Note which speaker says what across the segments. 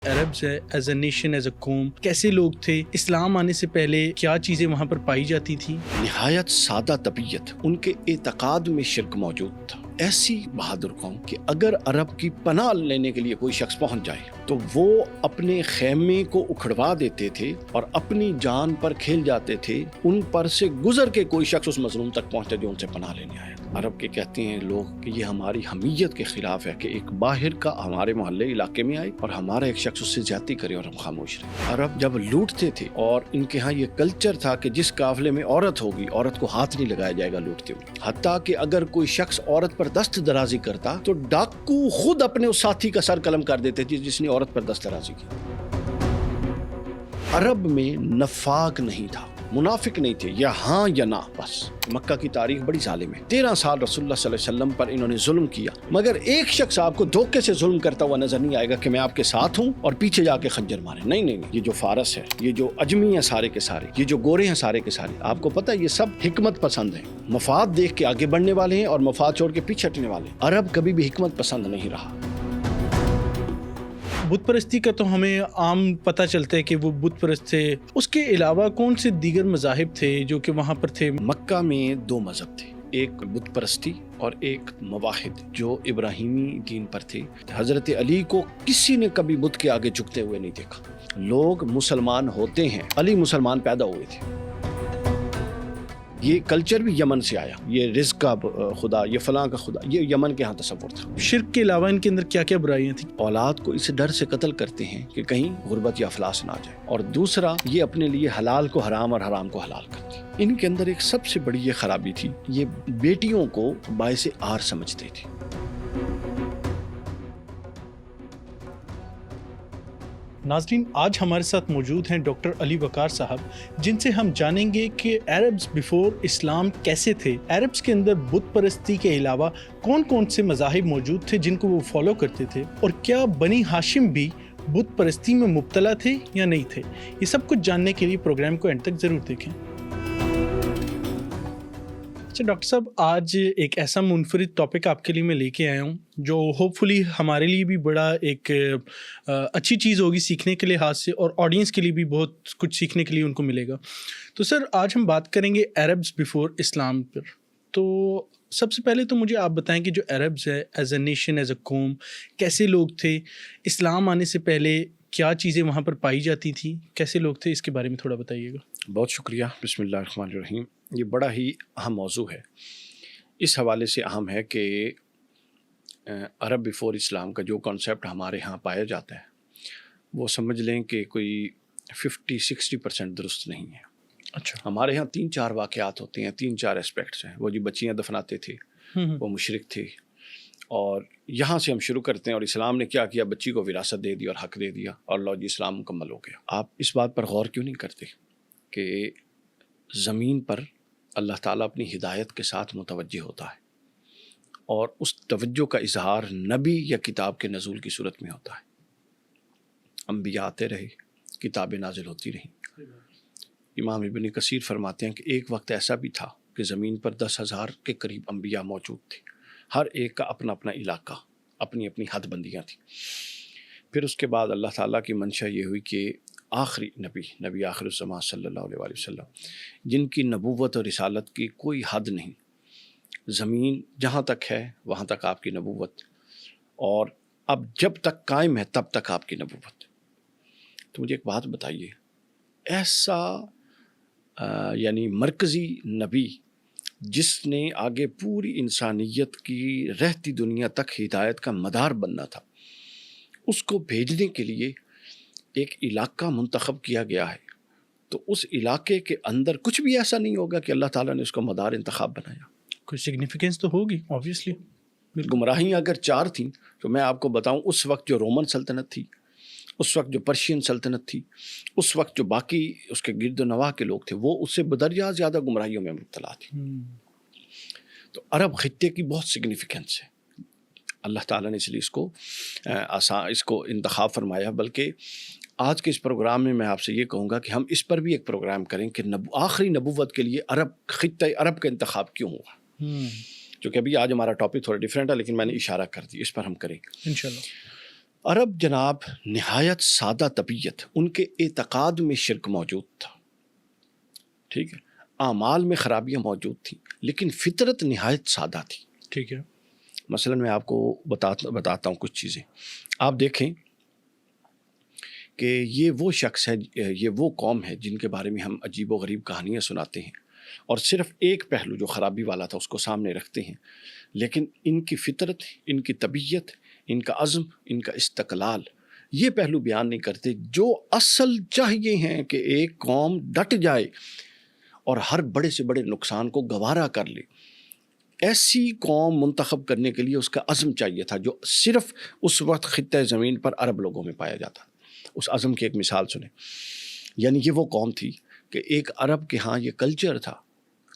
Speaker 1: Arabs ہے as a nation as a قوم کیسے لوگ تھے، اسلام آنے سے پہلے کیا چیزیں وہاں پر پائی جاتی تھیں؟
Speaker 2: نہایت سادہ طبیعت، ان کے اعتقاد میں شرک موجود تھا۔ ایسی بہادر قوم کہ اگر عرب کی پناہ لینے کے لیے کوئی شخص پہنچ جائے تو وہ اپنے خیمے کو اکھڑوا دیتے تھے اور اپنی جان پر کھیل جاتے تھے ان پر سے گزر کے کوئی شخص اس مظلوم تک پہنچتا جو ان سے پناہ لینے آیا۔ عرب کے کہتے ہیں لوگ کہ یہ ہماری حمیت کے خلاف ہے کہ ایک باہر کا ہمارے محلے علاقے میں آئے اور ہمارا ایک شخص اس سے زیادتی کرے اور ہم خاموش رہے۔ عرب جب لوٹتے تھے اور ان کے ہاں یہ کلچر تھا کہ جس قافلے میں عورت ہوگی عورت کو ہاتھ نہیں لگایا جائے گا لوٹتے ہوئے، حتیٰ کہ اگر کوئی شخص عورت پر دست درازی کرتا تو ڈاکو خود اپنے اس ساتھی کا سر قلم کر دیتے تھے جس نے عورت پر دست درازی کی۔ عرب میں نفاق نہیں تھا، منافق نہیں تھے، یا ہاں یا نہ بس۔ مکہ کی تاریخ بڑی ظالم ہے، 13 سال رسول اللہ صلی اللہ علیہ وسلم پر انہوں نے ظلم کیا، مگر ایک شخص آپ کو دھوکے سے ظلم کرتا ہوا نظر نہیں آئے گا کہ میں آپ کے ساتھ ہوں اور پیچھے جا کے خنجر مارے۔ نہیں، یہ جو فارس ہے، یہ جو اجمی ہیں سارے کے سارے، یہ جو گورے ہیں سارے کے سارے، آپ کو پتہ یہ سب حکمت پسند ہیں، مفاد دیکھ کے آگے بڑھنے والے ہیں اور مفاد چھوڑ کے پیچھے ہٹنے والے ہیں۔ عرب کبھی بھی حکمت پسند نہیں رہا۔
Speaker 1: بت پرستی کا تو ہمیں عام پتہ چلتا ہے کہ وہ بت پرست تھے، اس کے علاوہ کون سے دیگر مذاہب تھے جو کہ وہاں پر تھے؟
Speaker 2: مکہ میں 2 مذہب تھے، ایک بت پرستی اور ایک مواحد جو ابراہیمی دین پر تھے۔ حضرت علی کو کسی نے کبھی بت کے آگے جھکتے ہوئے نہیں دیکھا۔ لوگ مسلمان ہوتے ہیں، علی مسلمان پیدا ہوئے تھے۔ یہ کلچر بھی یمن سے آیا، یہ رزق کا خدا، یہ فلاں کا خدا، یہ یمن کے ہاں تصور تھا۔
Speaker 1: شرک کے علاوہ ان کے اندر کیا کیا برائیاں تھیں؟
Speaker 2: اولاد کو اس ڈر سے قتل کرتے ہیں کہ کہیں غربت یا افلاس نہ آ جائے، اور دوسرا یہ اپنے لیے حلال کو حرام اور حرام کو حلال کرتے ہیں۔ ان کے اندر ایک سب سے بڑی یہ خرابی تھی، یہ بیٹیوں کو باعث عار سمجھتے تھے۔
Speaker 1: ناظرین، آج ہمارے ساتھ موجود ہیں ڈاکٹر علی وقار صاحب، جن سے ہم جانیں گے کہ عربز بیفور اسلام کیسے تھے، عربز کے اندر بت پرستی کے علاوہ کون کون سے مذاہب موجود تھے جن کو وہ فالو کرتے تھے، اور کیا بنی ہاشم بھی بت پرستی میں مبتلا تھے یا نہیں تھے۔ یہ سب کچھ جاننے کے لیے پروگرام کو اینڈ تک ضرور دیکھیں۔ اچھا ڈاکٹر صاحب، آج ایک ایسا منفرد ٹاپک آپ کے لیے میں لے کے آیا ہوں جو ہوپ فلی ہمارے لیے بھی بڑا ایک اچھی چیز ہوگی سیکھنے کے لحاظ سے، اور آڈینس کے لیے بھی بہت کچھ سیکھنے کے لیے ان کو ملے گا۔ تو سر، آج ہم بات کریں گے عربز بیفور اسلام پر۔ تو سب سے پہلے تو مجھے آپ بتائیں کہ جو عربز ہے as a nation as a قوم کیسے لوگ تھے، اسلام آنے سے پہلے کیا چیزیں وہاں پر پائی جاتی تھیں، کیسے لوگ تھے، اس کے بارے میں تھوڑا بتائیے گا۔
Speaker 2: بہت شکریہ۔ بسم اللہ الرحمن الرحیم۔ یہ بڑا ہی اہم موضوع ہے، اس حوالے سے اہم ہے کہ عرب بیفور اسلام کا جو کانسیپٹ ہمارے ہاں پایا جاتا ہے وہ سمجھ لیں کہ کوئی 50-60% درست نہیں ہے۔
Speaker 1: اچھا،
Speaker 2: ہمارے ہاں 3-4 واقعات ہوتے ہیں، 3-4 اسپیکٹس ہیں۔ وہ جو بچیاں دفناتے تھے وہ مشرک تھے، اور یہاں سے ہم شروع کرتے ہیں، اور اسلام نے کیا کیا، بچی کو وراثت دے دی اور حق دے دیا، اور لو جی اسلام مکمل ہو گیا۔ آپ اس بات پر غور کیوں نہیں کرتے کہ زمین پر اللہ تعالیٰ اپنی ہدایت کے ساتھ متوجہ ہوتا ہے، اور اس توجہ کا اظہار نبی یا کتاب کے نزول کی صورت میں ہوتا ہے۔ انبیاء آتے رہے، کتابیں نازل ہوتی رہیں۔ امام ابن کثیر فرماتے ہیں کہ ایک وقت ایسا بھی تھا کہ زمین پر 10,000 کے قریب انبیاء موجود تھے، ہر ایک کا اپنا اپنا علاقہ، اپنی اپنی حد بندیاں تھیں۔ پھر اس کے بعد اللہ تعالیٰ کی منشا یہ ہوئی کہ آخری نبی آخر الزمان صلی اللہ علیہ وآلہ وسلم، جن کی نبوت اور رسالت کی کوئی حد نہیں، زمین جہاں تک ہے وہاں تک آپ کی نبوت، اور اب جب تک قائم ہے تب تک آپ کی نبوت۔ تو مجھے ایک بات بتائیے، ایسا یعنی مرکزی نبی جس نے آگے پوری انسانیت کی رہتی دنیا تک ہدایت کا مدار بننا تھا، اس کو بھیجنے کے لیے ایک علاقہ منتخب کیا گیا ہے، تو اس علاقے کے اندر کچھ بھی ایسا نہیں ہوگا کہ اللہ تعالیٰ نے اس کو مدار انتخاب بنایا۔
Speaker 1: کوئی سگنیفیکنس تو ہوگی آبویسلی۔
Speaker 2: گمراہیاں اگر 4 تھیں تو میں آپ کو بتاؤں، اس وقت جو رومن سلطنت تھی، اس وقت جو پرشین سلطنت تھی، اس وقت جو باقی اس کے گرد و نواح کے لوگ تھے، وہ اس سے بدرجہ زیادہ گمراہیوں میں مبتلا تھے۔ تو عرب خطے کی بہت سگنیفیکنس ہے، اللہ تعالیٰ نے اس لیے اس کو انتخاب فرمایا۔ بلکہ آج کے اس پروگرام میں آپ سے یہ کہوں گا کہ ہم اس پر بھی ایک پروگرام کریں کہ آخری نبوت کے لیے خطہ عرب کا انتخاب کیوں ہوا، کیونکہ ابھی آج ہمارا ٹاپک تھوڑا ڈیفرنٹ ہے، لیکن میں نے اشارہ کر دی، اس پر ہم کریں
Speaker 1: انشاءاللہ۔
Speaker 2: عرب جناب نہایت سادہ طبیعت، ان کے اعتقاد میں شرک موجود تھا، ٹھیک ہے، اعمال میں خرابیاں موجود تھیں، لیکن فطرت نہایت سادہ تھی،
Speaker 1: ٹھیک ہے.
Speaker 2: مثلا میں آپ کو بتاتا ہوں کچھ چیزیں. آپ دیکھیں کہ یہ وہ شخص ہے، یہ وہ قوم ہے جن کے بارے میں ہم عجیب و غریب کہانیاں سناتے ہیں اور صرف ایک پہلو جو خرابی والا تھا اس کو سامنے رکھتے ہیں، لیکن ان کی فطرت، ان کی طبیعت، ان کا عزم، ان کا استقلال، یہ پہلو بیان نہیں کرتے. جو اصل چاہیے ہیں کہ ایک قوم ڈٹ جائے اور ہر بڑے سے بڑے نقصان کو گوارا کر لے. ایسی قوم منتخب کرنے کے لیے اس کا عزم چاہیے تھا جو صرف اس وقت خطہ زمین پر عرب لوگوں میں پایا جاتا. اس عزم کی ایک مثال سنیں. یعنی یہ وہ قوم تھی کہ ایک عرب کے ہاں یہ کلچر تھا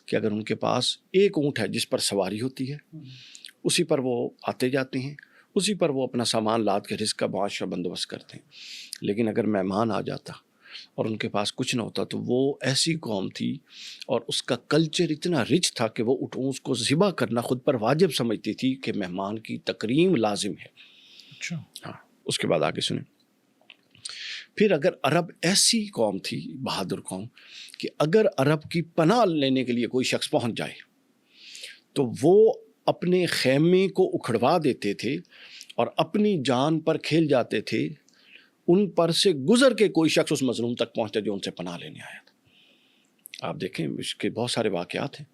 Speaker 2: کہ اگر ان کے پاس ایک اونٹ ہے جس پر سواری ہوتی ہے، اسی پر وہ آتے جاتے ہیں، اسی پر وہ اپنا سامان لاد کے رزق کا معاش کا بندوبست کرتے ہیں. لیکن اگر مہمان آ جاتا اور ان کے پاس کچھ نہ ہوتا تو وہ ایسی قوم تھی اور اس کا کلچر اتنا رچ تھا کہ وہ اونٹوں کو ذبح کرنا خود پر واجب سمجھتی تھی کہ مہمان کی تکریم لازم ہے.
Speaker 1: اچھا.
Speaker 2: ہاں، اس کے بعد آگے سنیں. پھر اگر عرب ایسی قوم تھی، بہادر قوم، کہ اگر عرب کی پناہ لینے کے لیے کوئی شخص پہنچ جائے تو وہ اپنے خیمے کو اکھڑوا دیتے تھے اور اپنی جان پر کھیل جاتے تھے ان پر سے گزر کے کوئی شخص اس مظلوم تک پہنچتا جو ان سے پناہ لینے آیا تھا. آپ دیکھیں اس کے بہت سارے واقعات ہیں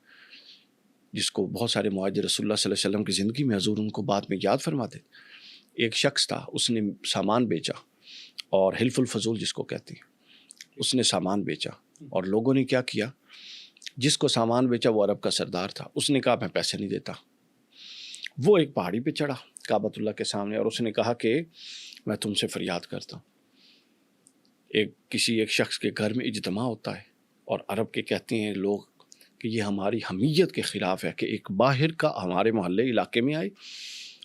Speaker 2: جس کو بہت سارے مہاجر رسول اللہ صلی اللہ علیہ وسلم کی زندگی میں حضور ان کو بعد میں یاد فرماتے. ایک شخص تھا، اس نے سامان بیچا، اور حلف الفضول جس کو کہتے ہیں، اس نے سامان بیچا اور لوگوں نے کیا کیا، جس کو سامان بیچا وہ عرب کا سردار تھا، اس نے کہا میں پیسے نہیں دیتا. وہ ایک پہاڑی پہ چڑھا کعبۃ اللہ کے سامنے اور اس نے کہا کہ میں تم سے فریاد کرتا ہوں. کسی ایک شخص کے گھر میں اجتماع ہوتا ہے اور عرب کے کہتے ہیں لوگ کہ یہ ہماری حمیت کے خلاف ہے کہ ایک باہر کا ہمارے محلے علاقے میں آئے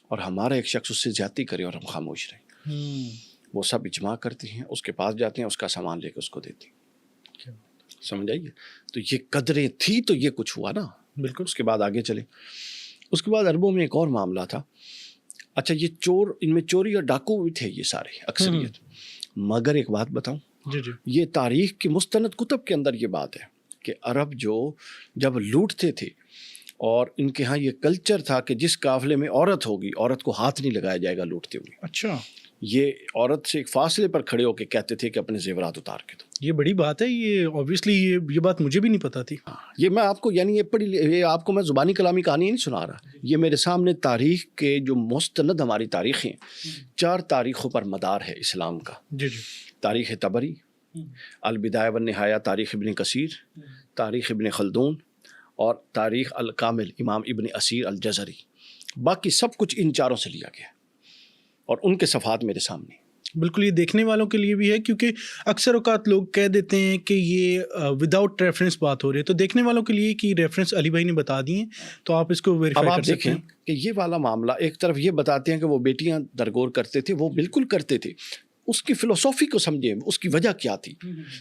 Speaker 2: اور ہمارا ایک شخص اس سے زیادتی کرے اور ہم خاموش رہیں. وہ سب اجماع کرتے ہیں، اس کے پاس جاتے ہیں، اس کا سامان لے کے اس کو دیتے ہیں. سمجھ آئیے؟ تو یہ قدریں تھی تو یہ کچھ ہوا نا.
Speaker 1: بالکل.
Speaker 2: اس کے بعد آگے چلیں. اس کے بعد عربوں میں ایک اور معاملہ تھا. اچھا، یہ چور، ان میں چوری اور ڈاکو بھی تھے یہ سارے اکثریت. مگر ایک بات بتاؤں،
Speaker 1: جی جی،
Speaker 2: یہ تاریخ کی مستند کتب کے اندر یہ بات ہے کہ عرب جو جب لوٹتے تھے اور ان کے ہاں یہ کلچر تھا کہ جس قافلے میں عورت ہوگی عورت کو ہاتھ نہیں لگایا جائے گا لوٹتے ہوئے.
Speaker 1: اچھا.
Speaker 2: یہ عورت سے ایک فاصلے پر کھڑے ہو کے کہتے تھے کہ اپنے زیورات اتار کے دو.
Speaker 1: یہ بڑی بات ہے، یہ اوبویسلی یہ بات مجھے بھی نہیں پتا تھی.
Speaker 2: یہ میں آپ کو یعنی یہ آپ کو میں زبانی کلامی کہانی نہیں سنا رہا، یہ میرے سامنے تاریخ کے جو مستند ہماری تاریخیں 4 تاریخوں پر مدار ہے اسلام کا.
Speaker 1: جی جی.
Speaker 2: تاریخ طبری، البدایہ والنہایہ تاریخ ابن کثیر، تاریخ ابن خلدون اور تاریخ الکامل امام ابن اسیر الجزری. باقی سب کچھ ان 4 سے لیا گیا اور ان کے صفحات میرے سامنے.
Speaker 1: بالکل، یہ دیکھنے والوں کے لیے بھی ہے کیونکہ اکثر اوقات لوگ کہہ دیتے ہیں کہ یہ وداؤٹ ریفرنس بات ہو رہی ہے، تو دیکھنے والوں کے لیے کہ ریفرنس علی بھائی نے بتا دی ہیں تو آپ اس کو ویریفائی کر سکتے ہیں.
Speaker 2: کہ یہ والا معاملہ ایک طرف یہ بتاتے ہیں کہ وہ بیٹیاں درگور کرتے تھے، وہ بالکل کرتے تھے، اس کی فلسفی کو سمجھیں، اس کی وجہ کیا تھی.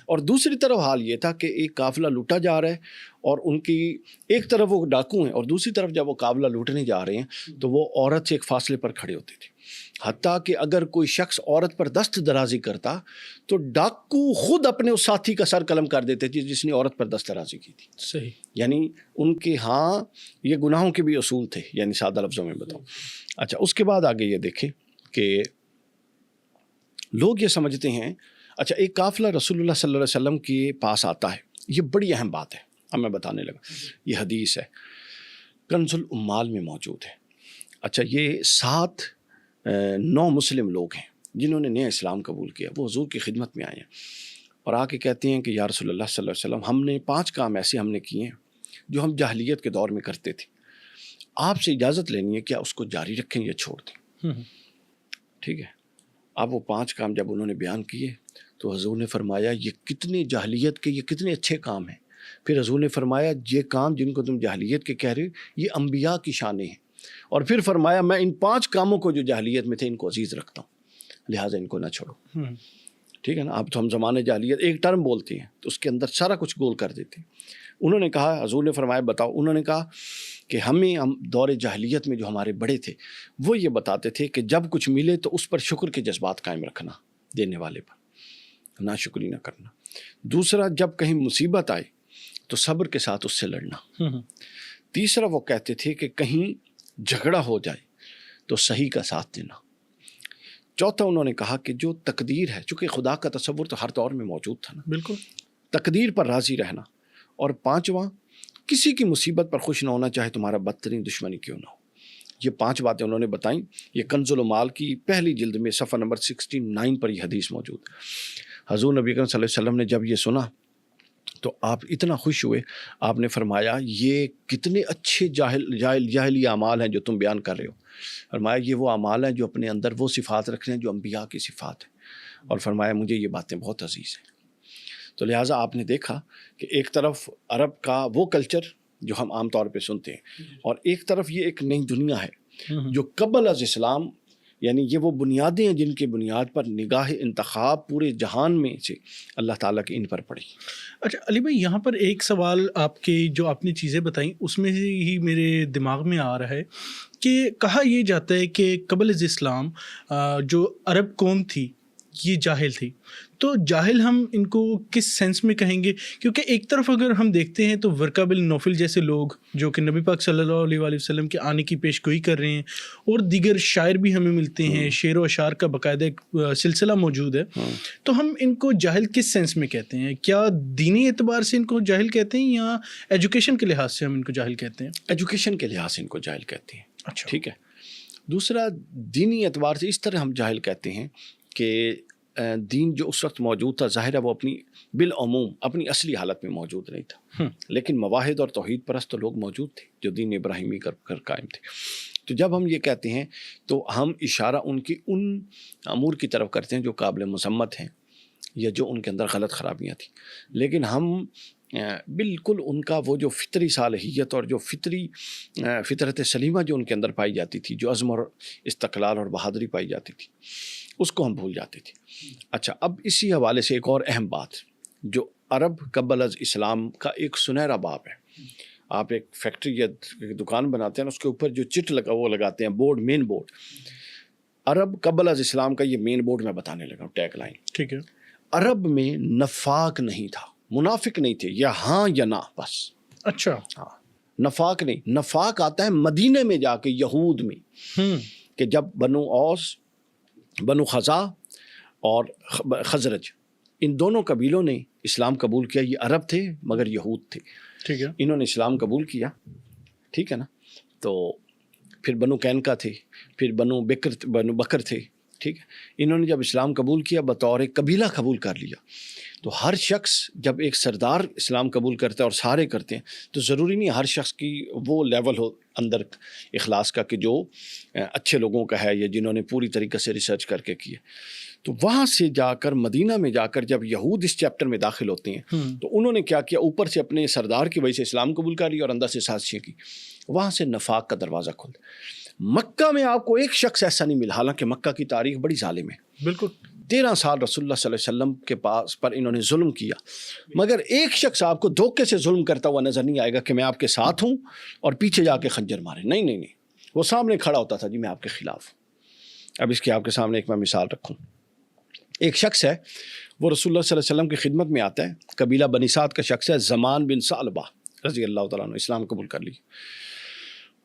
Speaker 2: اور دوسری طرف حال یہ تھا کہ ایک قافلہ لوٹا جا رہا ہے اور ان کی ایک طرف وہ ڈاکو ہیں اور دوسری طرف جب وہ قافلہ لوٹنے جا رہے ہیں تو وہ عورت سے ایک فاصلے پر کھڑے ہوتے تھے. حتیٰ کہ اگر کوئی شخص عورت پر دست درازی کرتا تو ڈاکو خود اپنے اس ساتھی کا سر قلم کر دیتے تھے جس نے عورت پر دست درازی کی تھی.
Speaker 1: صحیح.
Speaker 2: یعنی ان کے ہاں یہ گناہوں کے بھی اصول تھے، یعنی سادہ لفظوں میں بتاؤں. اچھا، اس کے بعد آگے یہ دیکھیں کہ لوگ یہ سمجھتے ہیں، اچھا ایک قافلہ رسول اللہ صلی اللہ علیہ وسلم کے پاس آتا ہے. یہ بڑی اہم بات ہے، اب میں بتانے لگا. یہ حدیث ہے، کنز الامال میں موجود ہے. اچھا، یہ 9 مسلم لوگ ہیں جنہوں نے نیا اسلام قبول کیا، وہ حضور کی خدمت میں آئے ہیں اور آ کے کہتے ہیں کہ یا رسول اللہ صلی اللہ علیہ وسلم، ہم نے 5 کام ایسے ہم نے کیے ہیں جو ہم جاہلیت کے دور میں کرتے تھے، آپ سے اجازت لینی ہے کیا اس کو جاری رکھیں یا چھوڑ دیں. ٹھیک ہے. اب وہ 5 کام جب انہوں نے بیان کیے تو حضور نے فرمایا یہ کتنے جاہلیت کے، یہ کتنے اچھے کام ہیں. پھر حضور نے فرمایا یہ کام جن کو تم جاہلیت کے کہہ رہے ہو یہ انبیاء کی شانیں ہیں. اور پھر فرمایا میں ان 5 کاموں کو جو جاہلیت میں تھے ان کو عزیز رکھتا ہوں، لہٰذا ان کو نہ چھوڑو. ٹھیک ہے نا. اب تو ہم زمانے جاہلیت ایک ٹرم بولتے ہیں تو اس کے اندر سارا کچھ گول کر دیتے ہیں. انہوں نے کہا، حضور نے فرمایا بتاؤ. انہوں نے کہا کہ ہم دور جاہلیت میں جو ہمارے بڑے تھے وہ یہ بتاتے تھے کہ جب کچھ ملے تو اس پر شکر کے جذبات قائم رکھنا، دینے والے پر نا شکری نہ کرنا. دوسرا، جب کہیں مصیبت آئے تو صبر کے ساتھ اس سے لڑنا. تیسرا، وہ کہتے تھے کہ کہیں جھگڑا ہو جائے تو صحیح کا ساتھ دینا. چوتھا، انہوں نے کہا کہ جو تقدیر ہے، چونکہ خدا کا تصور تو ہر دور میں موجود تھا نا،
Speaker 1: بالکل،
Speaker 2: تقدیر پر راضی رہنا. اور پانچواں، کسی کی مصیبت پر خوش نہ ہونا چاہے تمہارا بدترین دشمنی کیوں نہ ہو. یہ 5 باتیں انہوں نے بتائیں. یہ کنز المال کی پہلی جلد میں صفحہ نمبر 69 پر یہ حدیث موجود. حضور نبی اکرم صلی اللہ علیہ وسلم نے جب یہ سنا تو آپ اتنا خوش ہوئے. آپ نے فرمایا یہ کتنے اچھے جاہلی اعمال ہیں جو تم بیان کر رہے ہو. فرمایا یہ وہ اعمال ہیں جو اپنے اندر وہ صفات رکھ رہے ہیں جو انبیاء کی صفات ہیں. اور فرمایا مجھے یہ باتیں بہت عزیز ہیں. تو لہٰذا آپ نے دیکھا کہ ایک طرف عرب کا وہ کلچر جو ہم عام طور پہ سنتے ہیں، اور ایک طرف یہ ایک نئی دنیا ہے جو قبل از اسلام، یعنی یہ وہ بنیادیں ہیں جن کی بنیاد پر نگاہ انتخاب پورے جہان میں سے اللہ تعالیٰ کی ان پر پڑی.
Speaker 1: اچھا علی بھائی، یہاں پر ایک سوال آپ کے جو آپ نے چیزیں بتائیں اس میں ہی میرے دماغ میں آ رہا ہے کہ کہا یہ جاتا ہے کہ قبل از اسلام جو عرب قوم تھی یہ جاہل تھی. تو جاہل ہم ان کو کس سینس میں کہیں گے؟ کیونکہ ایک طرف اگر ہم دیکھتے ہیں تو ورقہ بن نوفل جیسے لوگ جو کہ نبی پاک صلی اللہ علیہ وآلہ وسلم کے آنے کی پیش گوئی کر رہے ہیں، اور دیگر شاعر بھی ہمیں ملتے ہیں، شعر و اشعار کا باقاعدہ ایک سلسلہ موجود ہے. تو ہم ان کو جاہل کس سینس میں کہتے ہیں؟ کیا دینی اعتبار سے ان کو جاہل کہتے ہیں یا ایجوکیشن کے لحاظ سے ہم ان کو جاہل کہتے ہیں؟
Speaker 2: ایجوکیشن کے لحاظ سے ان کو جاہل کہتے ہیں.
Speaker 1: اچھا،
Speaker 2: ٹھیک ہے. دوسرا، دینی اعتبار سے اس طرح ہم جاہل کہتے ہیں کہ دین جو اس وقت موجود تھا ظاہر ہے وہ اپنی بالعموم اپنی اصلی حالت میں موجود نہیں تھا، لیکن مواحد اور توحید پرست تو لوگ موجود تھے جو دین ابراہیمی کر قائم تھے. تو جب ہم یہ کہتے ہیں تو ہم اشارہ ان کی ان امور کی طرف کرتے ہیں جو قابل مذمت ہیں یا جو ان کے اندر غلط خرابیاں تھیں، لیکن ہم بالکل ان کا وہ جو فطری صالحیت اور جو فطرت سلیمہ جو ان کے اندر پائی جاتی تھی، جو عزم اور استقلال اور بہادری پائی جاتی تھی، اس کو ہم بھول جاتے تھے. اچھا، اب اسی حوالے سے ایک اور اہم بات جو عرب قبل از اسلام کا ایک سنہرا باب ہے. آپ ایک فیکٹری یا دکان بناتے ہیں، اس کے اوپر جو چٹ وہ لگاتے ہیں بورڈ، مین بورڈ. عرب قبل از اسلام کا یہ مین بورڈ میں بتانے لگا ہوں، ٹیگ لائن.
Speaker 1: ٹھیک ہے.
Speaker 2: عرب میں نفاق نہیں تھا، منافق نہیں تھے، یا ہاں یا نہ بس.
Speaker 1: اچھا،
Speaker 2: ہاں، نفاق نہیں. نفاق آتا ہے مدینے میں جا کے، یہود میں، کہ جب بنو اوس، بنو خزا اور خزرج، ان دونوں قبیلوں نے اسلام قبول کیا. یہ عرب تھے مگر یہود تھے.
Speaker 1: ٹھیک ہے.
Speaker 2: انہوں نے اسلام قبول کیا، ٹھیک ہے نا. تو پھر بنو قینقا تھے، پھر بنو بکر تھے، ٹھیک ہے. انہوں نے جب اسلام قبول کیا بطور قبیلہ قبول کر لیا. تو ہر شخص جب ایک سردار اسلام قبول کرتا ہے اور سارے کرتے ہیں تو ضروری نہیں ہر شخص کی وہ لیول ہو اندر اخلاص کا کہ جو اچھے لوگوں کا ہے یا جنہوں نے پوری طریقے سے ریسرچ کر کے کیا. تو وہاں سے جا کر مدینہ میں جا کر جب یہود اس چیپٹر میں داخل ہوتے ہیں تو انہوں نے کیا کیا، اوپر سے اپنے سردار کی وجہ سے اسلام قبول کر لیا اور اندر سے سازشیں کی. وہاں سے نفاق کا دروازہ کھلتا. مکہ میں آپ کو ایک شخص ایسا نہیں ملا، حالانکہ مکہ کی تاریخ بڑی ظالم ہے.
Speaker 1: بالکل.
Speaker 2: 13 سال رسول اللہ صلی اللہ علیہ وسلم کے پاس پر انہوں نے ظلم کیا، مگر ایک شخص آپ کو دھوکے سے ظلم کرتا ہوا نظر نہیں آئے گا کہ میں آپ کے ساتھ ہوں اور پیچھے جا کے خنجر مارے. نہیں نہیں نہیں، وہ سامنے کھڑا ہوتا تھا، جی میں آپ کے خلاف ہوں. اب اس کی آپ کے سامنے ایک میں مثال رکھوں. ایک شخص ہے، وہ رسول اللہ صلی اللہ علیہ وسلم کی خدمت میں آتا ہے، قبیلہ بنی سعد کا شخص ہے، زمان بن ثعلبہ رضی اللہ تعالیٰ عنہ، اسلام قبول کر لی.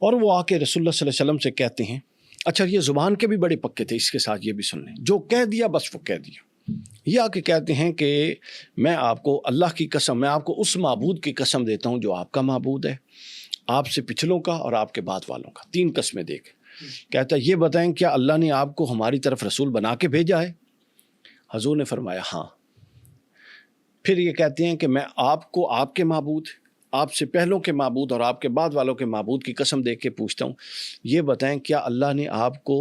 Speaker 2: اور وہ آ کے رسول اللہ صلی اللہ علیہ وسلم سے کہتے ہیں، اچھا یہ زبان کے بھی بڑے پکے تھے، اس کے ساتھ یہ بھی سن لیں، جو کہہ دیا بس وہ کہہ دیا. یہ آ کے کہتے ہیں کہ میں آپ کو اللہ کی قسم، میں آپ کو اس معبود کی قسم دیتا ہوں جو آپ کا معبود ہے، آپ سے پچھلوں کا اور آپ کے بعد والوں کا. 3 قسمیں دے کے کہتا ہے یہ بتائیں کیا اللہ نے آپ کو ہماری طرف رسول بنا کے بھیجا ہے؟ حضور نے فرمایا ہاں. پھر یہ کہتے ہیں کہ میں آپ کو آپ کے معبود، آپ سے پہلوں کے معبود اور آپ کے بعد والوں کے معبود کی قسم دے کے پوچھتا ہوں، یہ بتائیں کیا اللہ نے آپ کو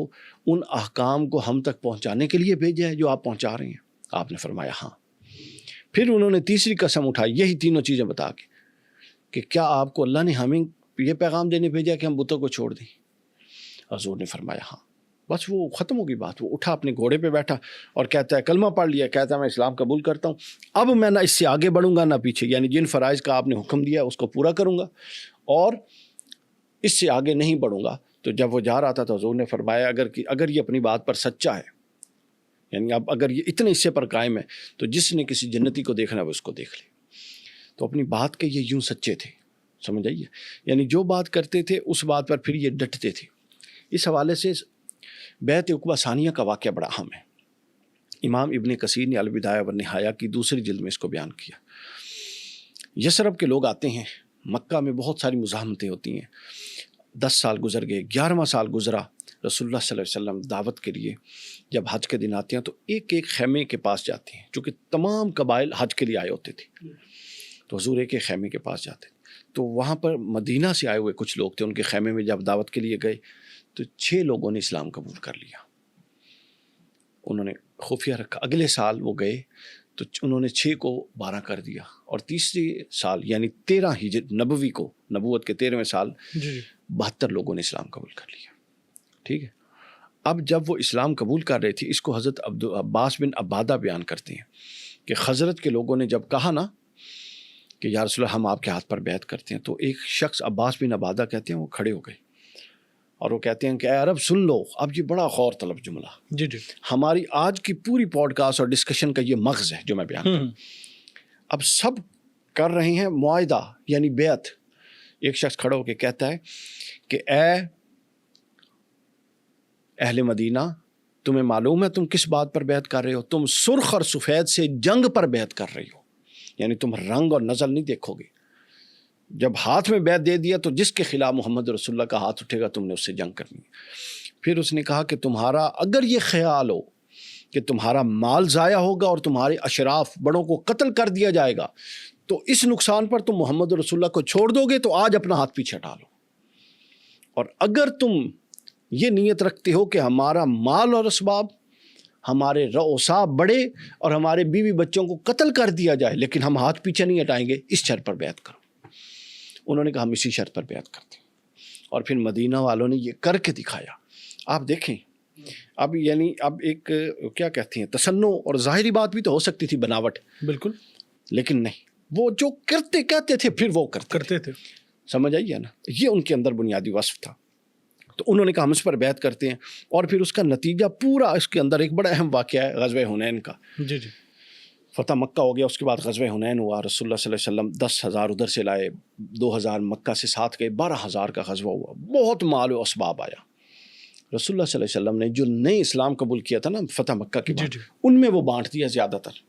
Speaker 2: ان احکام کو ہم تک پہنچانے کے لیے بھیجا ہے جو آپ پہنچا رہے ہیں؟ آپ نے فرمایا ہاں. پھر انہوں نے تیسری قسم اٹھائی، یہی تینوں چیزیں بتا کے، کہ کیا آپ کو اللہ نے ہمیں یہ پیغام دینے بھیجا کہ ہم بتوں کو چھوڑ دیں؟ حضور نے فرمایا ہاں. بس وہ ختم ہوگی بات. وہ اٹھا اپنے گھوڑے پہ بیٹھا اور کہتا ہے کلمہ پڑھ لیا, کہتا ہے میں اسلام قبول کرتا ہوں, اب میں نہ اس سے آگے بڑھوں گا نہ پیچھے, یعنی جن فرائض کا آپ نے حکم دیا اس کو پورا کروں گا اور اس سے آگے نہیں بڑھوں گا. تو جب وہ جا رہا تھا تو حضور نے فرمایا اگر یہ اپنی بات پر سچا ہے, یعنی اب اگر یہ اتنے حصے پر قائم ہے, تو جس نے کسی جنتی کو دیکھنا وہ اس کو دیکھ لے. تو اپنی بات کے یہ یوں سچے تھے, سمجھ آئیے, یعنی جو بات کرتے تھے اس بات پر پھر یہ ڈٹتے تھے. اس حوالے سے بیعت عقبہ ثانیہ کا واقعہ بڑا اہم ہے. امام ابن کثیر نے البدایہ والنہایہ کی دوسری جلد میں اس کو بیان کیا. یثرب کے لوگ آتے ہیں, مکہ میں بہت ساری مزاحمتیں ہوتی ہیں. 10 سال گزر گئے, 11واں سال گزرا, رسول اللہ صلی اللہ علیہ وسلم دعوت کے لیے جب حج کے دن آتے ہیں تو ایک ایک خیمے کے پاس جاتے ہیں, چونکہ تمام قبائل حج کے لیے آئے ہوتے تھے. تو حضور ایک ایک خیمے کے پاس جاتے ہیں. تو وہاں پر مدینہ سے آئے ہوئے کچھ لوگ تھے, ان کے خیمے میں جب دعوت کے لیے گئے تو 6 لوگوں نے اسلام قبول کر لیا. انہوں نے خفیہ رکھا. اگلے سال وہ گئے تو انہوں نے 6 کو 12 کر دیا, اور تیسرے سال یعنی 13 ہجری نبوی کو, نبوت کے 13ویں سال 72 لوگوں نے اسلام قبول کر لیا. ٹھیک ہے. اب جب وہ اسلام قبول کر رہے تھے, اس کو حضرت عباس بن عبادہ بیان کرتے ہیں کہ خزرج کے لوگوں نے جب کہا نا کہ یا رسول اللہ ہم آپ کے ہاتھ پر بیعت کرتے ہیں, تو ایک شخص عباس بن عبادہ کہتے ہیں وہ کھڑے ہو گئے اور وہ کہتے ہیں کہ اے عرب سن لو. اب یہ بڑا غور طلب جملہ,
Speaker 1: جی
Speaker 2: ہماری آج کی پوری پوڈ کاسٹ اور ڈسکشن کا یہ مغز ہے جو میں بیان کروں. اب سب کر رہے ہیں معاہدہ یعنی بیعت. ایک شخص کھڑا ہو کے کہتا ہے کہ اے اہل مدینہ, تمہیں معلوم ہے تم کس بات پر بیعت کر رہے ہو؟ تم سرخ اور سفید سے جنگ پر بیعت کر رہی ہو, یعنی تم رنگ اور نزل نہیں دیکھو گے. جب ہاتھ میں بیعت دے دیا تو جس کے خلاف محمد رسول اللہ کا ہاتھ اٹھے گا تم نے اس سے جنگ کرنی ہے. پھر اس نے کہا کہ تمہارا اگر یہ خیال ہو کہ تمہارا مال ضائع ہوگا اور تمہارے اشراف بڑوں کو قتل کر دیا جائے گا, تو اس نقصان پر تم محمد رسول اللہ کو چھوڑ دو گے تو آج اپنا ہاتھ پیچھے ہٹا لو. اور اگر تم یہ نیت رکھتے ہو کہ ہمارا مال اور اسباب, ہمارے رؤسا بڑے اور ہمارے بیوی بچوں کو قتل کر دیا جائے لیکن ہم ہاتھ پیچھے نہیں ہٹائیں گے, اس شرط پر بیعت کرو. انہوں نے کہا ہم اسی شرط پر بیعت کرتے ہیں. اور پھر مدینہ والوں نے یہ کر کے دکھایا. آپ دیکھیں اب یعنی اب ایک کیا کہتے ہیں تصنع اور ظاہری بات بھی تو ہو سکتی تھی, بناوٹ,
Speaker 1: بالکل,
Speaker 2: لیکن نہیں, وہ جو کرتے کہتے تھے پھر وہ کرتے
Speaker 1: تھے.
Speaker 2: سمجھ آئیے نا, یہ ان کے اندر بنیادی وصف تھا. تو انہوں نے کہا ہم اس پر بیعت کرتے ہیں. اور پھر اس کا نتیجہ پورا اس کے اندر ایک بڑا اہم واقعہ ہے غزوہ حنین کا.
Speaker 1: جی
Speaker 2: فتح مکہ ہو گیا, اس کے بعد غزوہ حنین ہوا. رسول اللہ صلی اللہ علیہ وسلم 10,000 ادھر سے لائے, 2,000 مکہ سے ساتھ گئے, 12,000 کا غزوہ ہوا. بہت مال و اسباب آیا. رسول اللہ صلی اللہ علیہ وسلم نے جو نئے اسلام قبول کیا تھا نا فتح مکہ کے بعد, ان میں وہ بانٹ دیا زیادہ تر.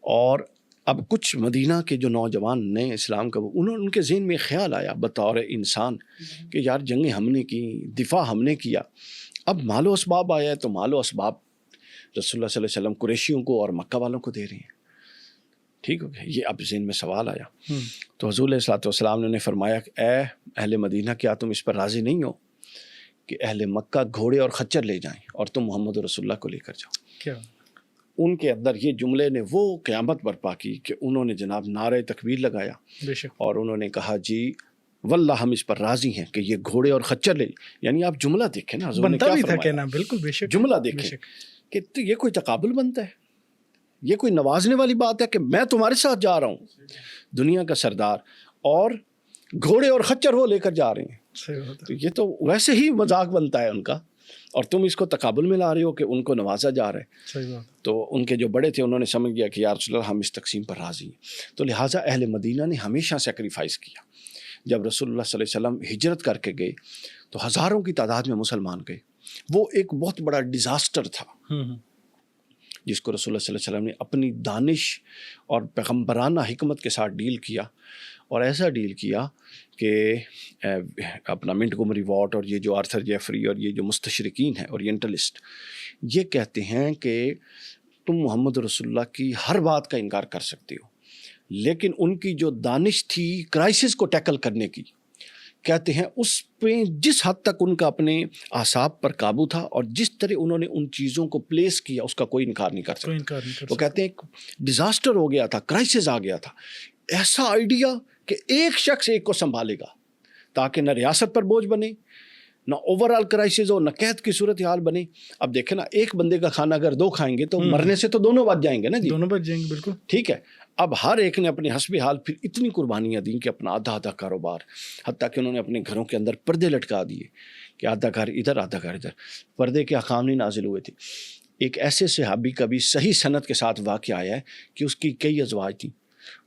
Speaker 2: اور اب کچھ مدینہ کے جو نوجوان نئے اسلام قبول, ان کے ذہن میں خیال آیا بطور انسان کہ یار جنگیں ہم نے کی, دفاع ہم نے کیا, اب مال و اسباب آیا ہے تو مال و اسباب رسول اللہ صلی اللہ علیہ وسلم قریشیوں کو اور مکہ والوں کو دے رہے ہیں. ٹھیک ہو گیا, یہ اب ذہن میں سوال آیا. تو حضور علیہ الصلوۃ والسلام نے فرمایا کہ اے اہل مدینہ, کیا تم اس پر راضی نہیں ہو کہ اہل مکہ گھوڑے اور خچر لے جائیں اور تم محمد رسول اللہ کو لے کر جاؤ؟
Speaker 1: کیا
Speaker 2: ان کے اندر یہ جملے نے وہ قیامت برپا کی کہ انہوں نے جناب نعرہ تکبیر لگایا,
Speaker 1: بے شک, کہ
Speaker 2: اور انہوں نے کہا جی واللہ ہم اس پر راضی ہیں کہ یہ گھوڑے اور خچر لے. یعنی آپ جملہ دیکھیں نا, حضور نے
Speaker 1: بنتا
Speaker 2: کیا
Speaker 1: بھی تھا
Speaker 2: فرمایا,
Speaker 1: کہنا, بالکل بے شک,
Speaker 2: جملہ دیکھیں کہ تو یہ کوئی تقابل بنتا ہے, یہ کوئی نوازنے والی بات ہے کہ میں تمہارے ساتھ جا رہا ہوں, دنیا کا سردار, اور گھوڑے اور خچر وہ لے کر جا رہے ہیں. تو یہ تو ویسے ہی مذاق بنتا ہے ان کا, اور تم اس کو تقابل میں لا رہے ہو کہ ان کو نوازا جا رہا ہے.
Speaker 1: صحیح بات.
Speaker 2: تو ان کے جو بڑے تھے انہوں نے سمجھ گیا کہ یا رسول اللہ ہم اس تقسیم پر راضی ہیں. تو لہٰذا اہل مدینہ نے ہمیشہ سیکریفائس کیا. جب رسول اللہ صلی اللہ علیہ وسلم ہجرت کر کے گئے تو ہزاروں کی تعداد میں مسلمان گئے. وہ ایک بہت بڑا ڈیزاسٹر تھا جس کو رسول اللہ صلی اللہ علیہ وسلم نے اپنی دانش اور پیغمبرانہ حکمت کے ساتھ ڈیل کیا, اور ایسا ڈیل کیا کہ اپنا منٹ گومری واٹ اور یہ جو آرتھر جیفری اور یہ جو مستشرقین ہیں اورینٹلسٹ, یہ کہتے ہیں کہ تم محمد رسول اللہ کی ہر بات کا انکار کر سکتے ہو, لیکن ان کی جو دانش تھی کرائسس کو ٹیکل کرنے کی, کہتے ہیں اس پہ جس حد تک ان کا اپنے اعصاب پر قابو تھا اور جس طرح انہوں نے ان چیزوں کو پلیس کیا اس کا کوئی انکار نہیں کر سکتا. وہ کہتے ہیں ایک ڈیزاسٹر ہو گیا تھا, کرائسس آ گیا تھا, ایسا آئیڈیا کہ ایک شخص ایک کو سنبھالے گا تاکہ نہ ریاست پر بوجھ بنے, نہ اوور آل کرائسس ہو، نہ قحط کی صورتحال بنے. اب دیکھیں نا، ایک بندے کا کھانا اگر 2 کھائیں گے تو مرنے سے تو دونوں بچ جائیں گے نا جی.
Speaker 1: دونوں بچ جائیں گے، بالکل
Speaker 2: ٹھیک ہے. اب ہر ایک نے اپنے حسب حال پھر اتنی قربانیاں دیں کہ اپنا آدھا کاروبار، حتیٰ کہ انہوں نے اپنے گھروں کے اندر پردے لٹکا دیے کہ آدھا گھر ادھر آدھا گھر ادھر. پردے کے احکام نہیں نازل ہوئے تھے. ایک ایسے صحابی کا بھی صحیح سند کے ساتھ واقعہ آیا ہے کہ اس کی کئی ازواج تھیں،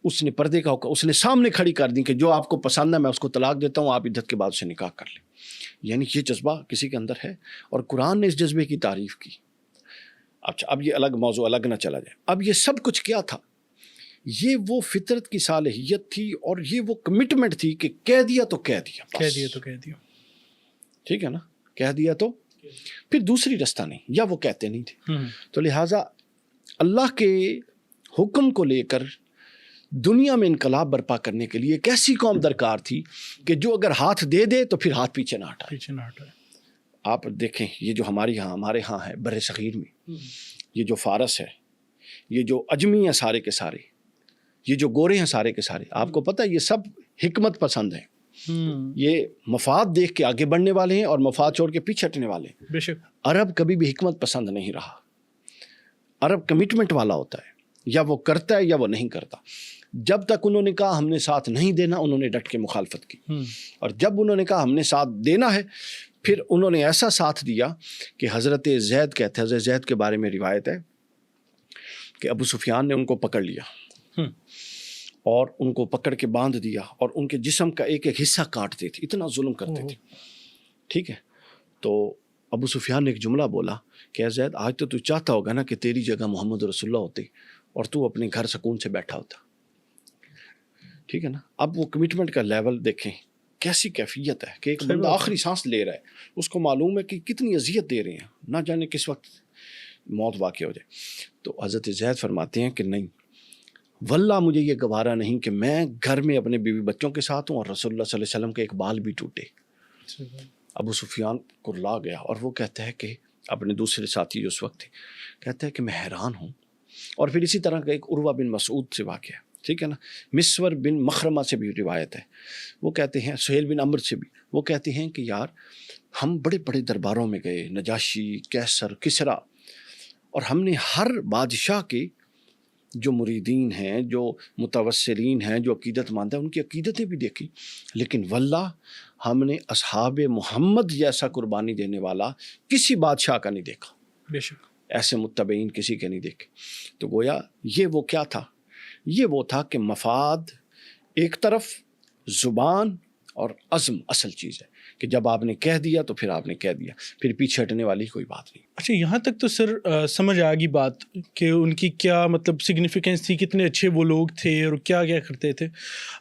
Speaker 2: اس نے پردے کا اس نے سامنے کھڑی کر دی کہ جو آپ کو پسند ہے میں اس کو طلاق دیتا ہوں، آپ عدت کے بعد سے نکاح کر لیں. یعنی یہ جذبہ کسی کے اندر ہے، اور قرآن نے اس جذبے کی تعریف کی. اچھا، اب یہ الگ موضوع، الگ نہ چلا جائے. اب یہ سب کچھ کیا تھا؟ یہ وہ فطرت کی صالحیت تھی، اور یہ وہ کمٹمنٹ تھی کہ کہہ دیا تو کہہ دیا،
Speaker 1: کہہ دیا تو کہہ دیا.
Speaker 2: ٹھیک ہے نا، کہہ دیا تو پھر دوسری رستہ نہیں، یا وہ کہتے نہیں تھے. تو لہٰذا اللہ کے حکم کو لے کر دنیا میں انقلاب برپا کرنے کے لیے ایک ایسی قوم درکار تھی کہ جو اگر ہاتھ دے دے تو پھر ہاتھ پیچھے نہ ہٹائے. آپ دیکھیں، یہ جو ہمارے ہاں ہے بر صغیر میں، یہ جو فارس ہے، یہ جو اجمی ہیں سارے کے سارے، یہ جو گورے ہیں سارے کے سارے، آپ کو پتہ ہے یہ سب حکمت پسند ہیں. یہ مفاد دیکھ کے آگے بڑھنے والے ہیں اور مفاد چھوڑ کے پیچھے ہٹنے والے ہیں.
Speaker 1: بے شک
Speaker 2: عرب کبھی بھی حکمت پسند نہیں رہا. عرب کمٹمنٹ والا ہوتا ہے، یا وہ کرتا ہے یا وہ نہیں کرتا. جب تک انہوں نے کہا ہم نے ساتھ نہیں دینا، انہوں نے ڈٹ کے مخالفت کی. اور جب انہوں نے کہا ہم نے ساتھ دینا ہے، پھر انہوں نے ایسا ساتھ دیا کہ حضرت زید کہتے ہیں، حضرت زید کے بارے میں روایت ہے کہ ابو سفیان نے ان کو پکڑ لیا اور ان کو پکڑ کے باندھ دیا، اور ان کے جسم کا ایک ایک حصہ کاٹتے تھے، اتنا ظلم کرتے تھے. ٹھیک ہے. تو ابو سفیان نے ایک جملہ بولا کہ اے زید، آج تو چاہتا ہوگا نا کہ تیری جگہ محمد رسول اللہ ہوتے اور تو اپنے گھر سکون سے بیٹھا ہوتا. ٹھیک ہے نا. اب وہ کمٹمنٹ کا لیول دیکھیں کیسی کیفیت ہے کہ ایک بندہ آخری سانس لے رہا ہے، اس کو معلوم ہے کہ کتنی اذیت دے رہے ہیں، نہ جانے کس وقت موت واقع ہو جائے. تو حضرت زید فرماتے ہیں کہ نہیں، واللہ مجھے یہ گوارا نہیں کہ میں گھر میں اپنے بیوی بچوں کے ساتھ ہوں اور رسول اللہ صلی اللہ علیہ وسلم کے ایک بال بھی ٹوٹے. ابو سفیان کو لا گیا، اور وہ کہتا ہے کہ اپنے دوسرے ساتھی جو اس وقت تھے، کہتا ہے کہ میں حیران ہوں. اور پھر اسی طرح کا ایک عروہ بن مسعود سے واقعہ ہے، ٹھیک ہے نا، مسور بن مخرمہ سے بھی روایت ہے. وہ کہتے ہیں، سہیل بن عمرو سے بھی، وہ کہتے ہیں کہ یار ہم بڑے بڑے درباروں میں گئے، نجاشی، کیسر، کسرا، اور ہم نے ہر بادشاہ کے جو مریدین ہیں، جو متوسلین ہیں، جو عقیدت مانتے ہیں، ان کی عقیدتیں بھی دیکھی، لیکن واللہ ہم نے اصحاب محمد جیسا قربانی دینے والا کسی بادشاہ کا نہیں دیکھا.
Speaker 1: بے شک
Speaker 2: ایسے متبعین کسی کے نہیں دیکھے. تو گویا یہ وہ کیا تھا؟ یہ وہ تھا کہ مفاد ایک طرف، زبان اور عزم اصل چیز ہے کہ جب آپ نے کہہ دیا تو پھر آپ نے کہہ دیا، پھر پیچھے ہٹنے والی کوئی بات نہیں.
Speaker 1: اچھا، یہاں تک تو سر سمجھ آ گئی بات کہ ان کی کیا مطلب سگنیفیکنس تھی، کتنے اچھے وہ لوگ تھے اور کیا کیا کرتے تھے.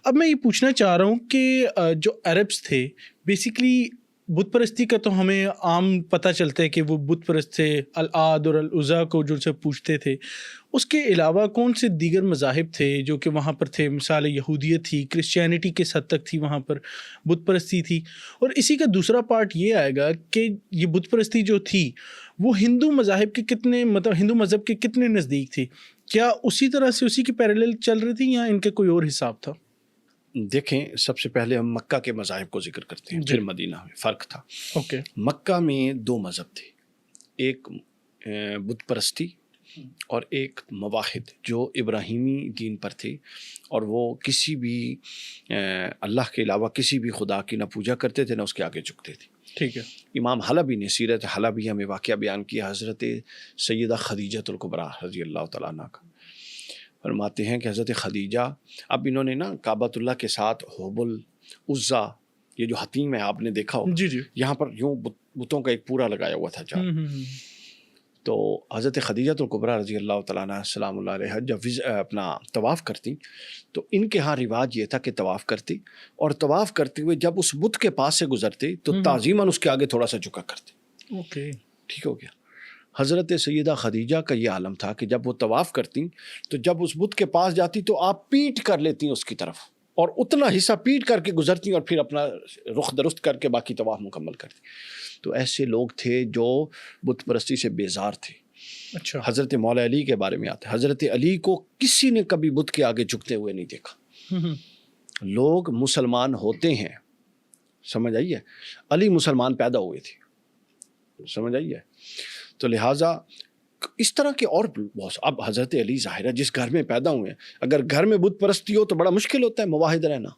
Speaker 1: اب میں یہ پوچھنا چاہ رہا ہوں کہ جو عربس تھے بیسیکلی بت پرستی کا تو ہمیں عام پتہ چلتا ہے کہ وہ بت پرست تھے، العاد اور العزا کو جو سے پوچھتے تھے. اس کے علاوہ کون سے دیگر مذاہب تھے جو کہ وہاں پر تھے؟ مثال یہودیت تھی، کرسچینٹی کس حد تک تھی وہاں پر، بت پرستی تھی. اور اسی کا دوسرا پارٹ یہ آئے گا کہ یہ بت پرستی جو تھی وہ ہندو مذاہب کے کتنے، مطلب ہندو مذہب کے کتنے نزدیک تھی؟ کیا اسی طرح سے اسی کی پیرالل چل رہی تھی یا ان کے کوئی اور حساب تھا؟
Speaker 2: دیکھیں، سب سے پہلے ہم مکہ کے مذاہب کو ذکر کرتے ہیں، پھر مدینہ میں فرق تھا.
Speaker 1: اوکے.
Speaker 2: مکہ میں 2 مذہب تھے، ایک بت پرستی اور ایک مواحد جو ابراہیمی دین پر تھے، اور وہ کسی بھی اللہ کے علاوہ کسی بھی خدا کی نہ پوجا کرتے تھے نہ اس کے آگے جھکتے تھے.
Speaker 1: ٹھیک ہے. امام
Speaker 2: حلبی نے سیرت حلبیہ میں واقعہ بیان کیا حضرت سیدہ خدیجہ الکبریٰ رضی اللہ تعالیٰ عنہا کا. فرماتے ہیں کہ حضرت خدیجہ، اب انہوں نے نا کعبۃ اللہ کے ساتھ حبل، عزا، یہ جو حتیم ہے آپ نے دیکھا ہوگا،
Speaker 1: جی جی،
Speaker 2: یہاں پر یوں بتوں کا ایک پورا لگایا ہوا تھا جہاں. تو حضرت خدیجہ الکبریٰ رضی اللہ تعالیٰ عنہ السلام اللہ علیہ جب اپنا طواف کرتی تو ان کے ہاں رواج یہ تھا کہ طواف کرتی، اور طواف کرتے ہوئے جب اس بت کے پاس سے گزرتے تو تعظیماً اس کے آگے تھوڑا سا جھکا کرتے.
Speaker 1: اوکے،
Speaker 2: ٹھیک ہو گیا. حضرت سیدہ خدیجہ کا یہ عالم تھا کہ جب وہ طواف کرتی تو جب اس بت کے پاس جاتی تو آپ پیٹ کر لیتی اس کی طرف، اور اتنا حصہ پیٹ کر کے گزرتی اور پھر اپنا رخ درست کر کے باقی طواف مکمل کرتی. تو ایسے لوگ تھے جو بت پرستی سے بیزار تھے.
Speaker 1: اچھا.
Speaker 2: حضرت مولا علی کے بارے میں آتا ہے، حضرت علی کو کسی نے کبھی بت کے آگے جھکتے ہوئے نہیں دیکھا. لوگ مسلمان ہوتے ہیں، سمجھ آئی ہے. علی مسلمان پیدا ہوئے تھے, سمجھ آئی ہے. تو لہٰذا اس طرح کے اور بہت. اب حضرت علی ظاہر ہے جس گھر میں پیدا ہوئے ہیں, اگر گھر میں بت پرستی ہو تو بڑا مشکل ہوتا ہے مواحد رہنا,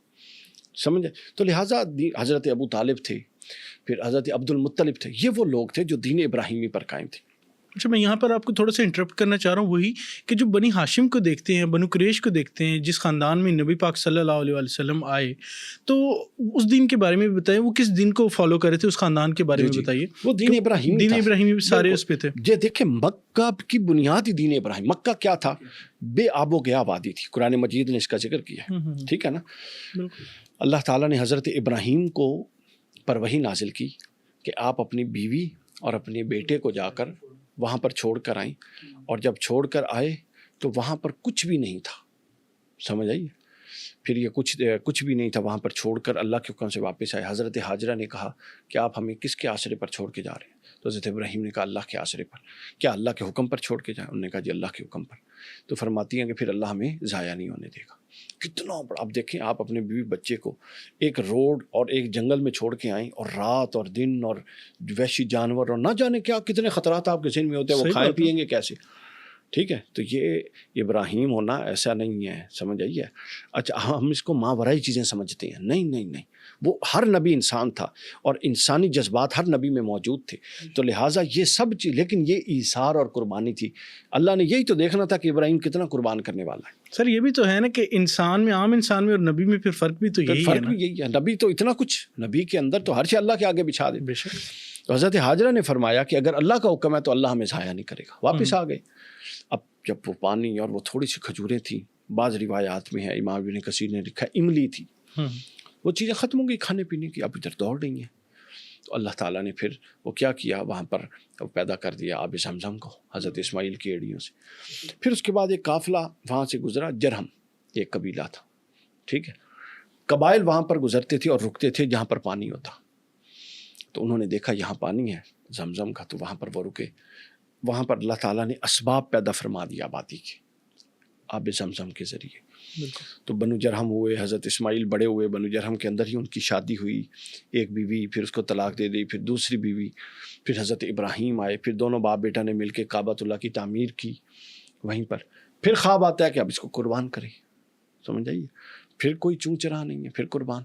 Speaker 2: سمجھے. تو لہٰذا حضرت ابو طالب تھے, پھر حضرت عبد المطلب تھے, یہ وہ لوگ تھے جو دین ابراہیمی پر قائم تھے.
Speaker 1: اچھا میں یہاں پر آپ کو تھوڑا سا انٹرپٹ کرنا چاہ رہا ہوں, وہی کہ جو بنی ہاشم کو دیکھتے ہیں, بنو قریش کو دیکھتے ہیں, جس خاندان میں نبی پاک صلی اللہ علیہ وسلم آئے, تو اس دین کے بارے میں بتائیں, وہ کس دین کو فالو کر رہے تھے, اس خاندان کے بارے میں بتائیے.
Speaker 2: وہ دین ابراہیمی,
Speaker 1: دین ابراہیمی سارے اس پہ تھے.
Speaker 2: یہ دیکھیں مکہ کی بنیاد ہی دین ابراہیم. مکہ کیا تھا؟ بے آب و گیا وادی تھی. قرآن مجید نے اس کا ذکر کیا ہے, ٹھیک ہے نا. اللہ تعالیٰ نے حضرت ابراہیم کو پر وحی نازل کی کہ آپ اپنی بیوی اور اپنے بیٹے کو جا کر وہاں پر چھوڑ کر آئیں, اور جب چھوڑ کر آئے تو وہاں پر کچھ بھی نہیں تھا, سمجھ آئیے. پھر یہ کچھ بھی نہیں تھا, وہاں پر چھوڑ کر اللہ کے حکم سے واپس آئے. حضرت ہاجرہ نے کہا کہ آپ ہمیں کس کے آسرے پر چھوڑ کے جا رہے ہیں؟ تو حضرت ابراہیم نے کہا اللہ کے آسرے پر. کیا اللہ کے حکم پر چھوڑ کے جائیں؟ انہوں نے کہا جی اللہ کے حکم پر. تو فرماتی ہیں کہ پھر اللہ ہمیں ضائع نہیں ہونے دے گا. کتنا بڑا. اب دیکھیں آپ اپنے بیوی بچے کو ایک روڈ اور ایک جنگل میں چھوڑ کے آئیں, اور رات اور دن اور وحشی جانور اور نہ جانے کیا کتنے خطرات آپ کے ذہن میں ہوتے ہیں, وہ کھائیں پیئیں گے کیسے, ٹھیک ہے. تو یہ ابراہیم ہونا ایسا نہیں ہے, سمجھ آئیے. اچھا ہم اس کو ماورائی چیزیں سمجھتے ہیں, نہیں, وہ ہر نبی انسان تھا اور انسانی جذبات ہر نبی میں موجود تھے. تو لہٰذا یہ سب چیز, لیکن یہ ایثار اور قربانی تھی. اللہ نے یہی تو دیکھنا تھا کہ ابراہیم کتنا قربان کرنے والا ہے.
Speaker 1: سر یہ بھی تو ہے نا کہ انسان میں, عام انسان میں اور نبی میں پھر فرق بھی تو یہی ہے.
Speaker 2: فرق بھی یہی ہے. نبی تو اتنا کچھ, نبی کے اندر تو ہر شے اللہ کے آگے بچھا دے. تو حضرت ہاجرہ نے فرمایا کہ اگر اللہ کا حکم ہے تو اللہ ہمیں ضائع نہیں کرے گا. واپس آ گئے. اب جب وہ پانی اور وہ تھوڑی سی کھجوریں تھیں, بعض روایات میں ہے, امام ابن کثیر نے لکھا املی تھی, وہ چیزیں ختم ہو گئی کھانے پینے کی, اب ادھر دوڑ رہی ہیں. تو اللہ تعالیٰ نے پھر وہ کیا کیا, وہاں پر پیدا کر دیا آب زمزم کو حضرت اسماعیل کی ایڑیوں سے. پھر اس کے بعد ایک قافلہ وہاں سے گزرا, جرہم ایک قبیلہ تھا, ٹھیک ہے. قبائل وہاں پر گزرتے تھے اور رکتے تھے جہاں پر پانی ہوتا. تو انہوں نے دیکھا یہاں پانی ہے زمزم کا, تو وہاں پر وہ رکے. وہاں پر اللہ تعالیٰ نے اسباب پیدا فرما دیا آبادی کے آب زمزم کے ذریعے. تو بنو جرہم ہوئے, حضرت اسماعیل بڑے ہوئے, بنو جرہم کے اندر ہی ان کی شادی ہوئی, ایک بیوی, پھر اس کو طلاق دے دی, پھر دوسری بیوی, پھر حضرت ابراہیم آئے, پھر دونوں باپ بیٹا نے مل کے کعبۃ اللہ کی تعمیر کی وہیں پر. پھر خواب آتا ہے کہ اب اس کو قربان کریں, سمجھ آئیے. پھر کوئی چوں چرا نہیں ہے, پھر قربان.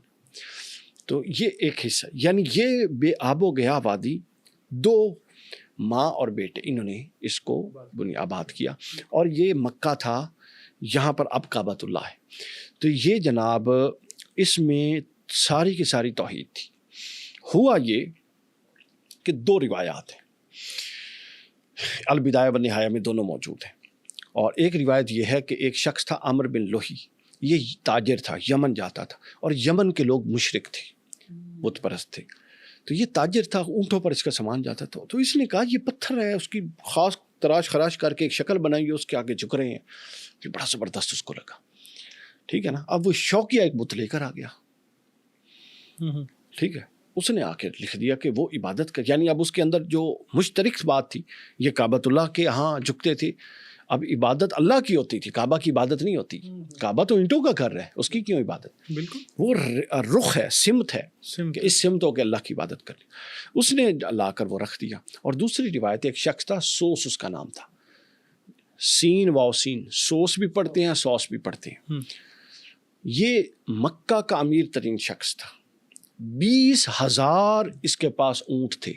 Speaker 2: تو یہ ایک حصہ, یعنی یہ بے آب و گیا وادی, دو ماں اور بیٹے, انہوں نے اس کو آباد کیا. اور یہ مکہ تھا, یہاں پر اب کعبۃ اللہ ہے. تو یہ جناب اس میں ساری کی ساری توحید تھی. ہوا یہ کہ دو روایات ہیں, البدایہ و نہایہ میں دونوں موجود ہیں. اور ایک روایت یہ ہے کہ ایک شخص تھا عمرو بن لوہی, یہ تاجر تھا, یمن جاتا تھا, اور یمن کے لوگ مشرک تھے, بت پرست تھے. تو یہ تاجر تھا, اونٹوں پر اس کا سامان جاتا تھا. تو اس نے کہا یہ پتھر ہے, اس کی خاص تراش خراش کر کے ایک شکل بنائی ہے, اس کے آگے جھک رہے ہیں. یہ بڑا زبردست اس کو لگا, ٹھیک ہے نا. اب وہ شوقیہ ایک بت لے کر آ گیا, ٹھیک ہے. اس نے آ کے لکھ دیا کہ وہ عبادت کر, یعنی اب اس کے اندر جو مشترک بات تھی, یہ کعبۃ اللہ کے ہاں جھکتے تھے, اب عبادت اللہ کی ہوتی تھی, کعبہ کی عبادت نہیں ہوتی. کعبہ تو اینٹوں کا گھر ہے, اس کی کیوں عبادت؟ بالکل وہ رخ ہے, سمت ہے, کہ اس سمت ہو کے اللہ کی عبادت کر لی. اس نے لا کر وہ رکھ دیا. اور دوسری روایت, ایک شخص تھا, سوس اس کا نام تھا, سین واو سین, سوس بھی پڑھتے ہیں سوس بھی پڑھتے ہیں. یہ مکہ کا امیر ترین شخص تھا. 20,000 اس کے پاس اونٹ تھے,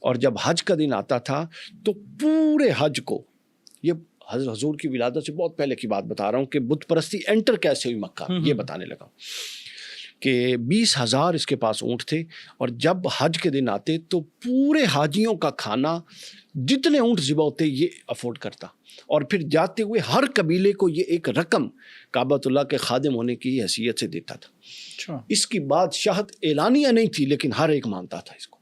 Speaker 2: اور جب حج کا دن آتا تھا تو پورے حج کو, یہ حضور کی ولادت سے بہت پہلے کی بات بتا رہا ہوں کہ بت پرستی انٹر کیسے ہوئی مکہ, یہ بتانے لگا کہ 20,000 اس کے پاس اونٹ تھے, اور جب حج کے دن آتے تو پورے حاجیوں کا کھانا جتنے اونٹ ذبح ہوتے یہ افورڈ کرتا, اور پھر جاتے ہوئے ہر قبیلے کو یہ ایک رقم کعبۃ اللہ کے خادم ہونے کی حیثیت سے دیتا تھا. اس کی بادشاہت اعلانیہ نہیں تھی, لیکن ہر ایک مانتا تھا اس کو.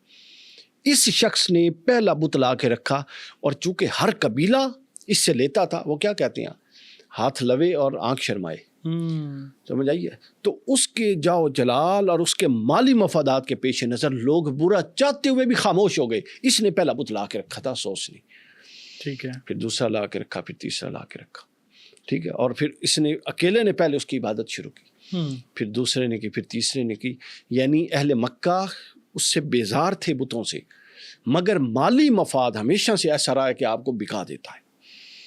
Speaker 2: اس شخص نے پہلا بت لا کے رکھا, اور چونکہ ہر قبیلہ اس سے لیتا تھا, وہ کیا کہتے ہیں, ہاتھ لوے اور آنکھ شرمائے, سمجھ آئیے. تو اس کے جاؤ جلال اور اس کے مالی مفادات کے پیش نظر لوگ برا چاہتے ہوئے بھی خاموش ہو گئے. اس نے پہلا بت لا کے رکھا تھا, سوس نے, ٹھیک ہے, پھر دوسرا لا کے رکھا, پھر تیسرا لا کے رکھا, ٹھیک ہے. اور پھر اس نے اکیلے نے پہلے اس کی عبادت شروع کی. پھر دوسرے نے کی، پھر تیسرے نے کی. یعنی اہل مکہ اس سے بیزار تھے بتوں سے، مگر مالی مفاد ہمیشہ سے ایسا رہا ہے کہ آپ کو بکا دیتا ہے.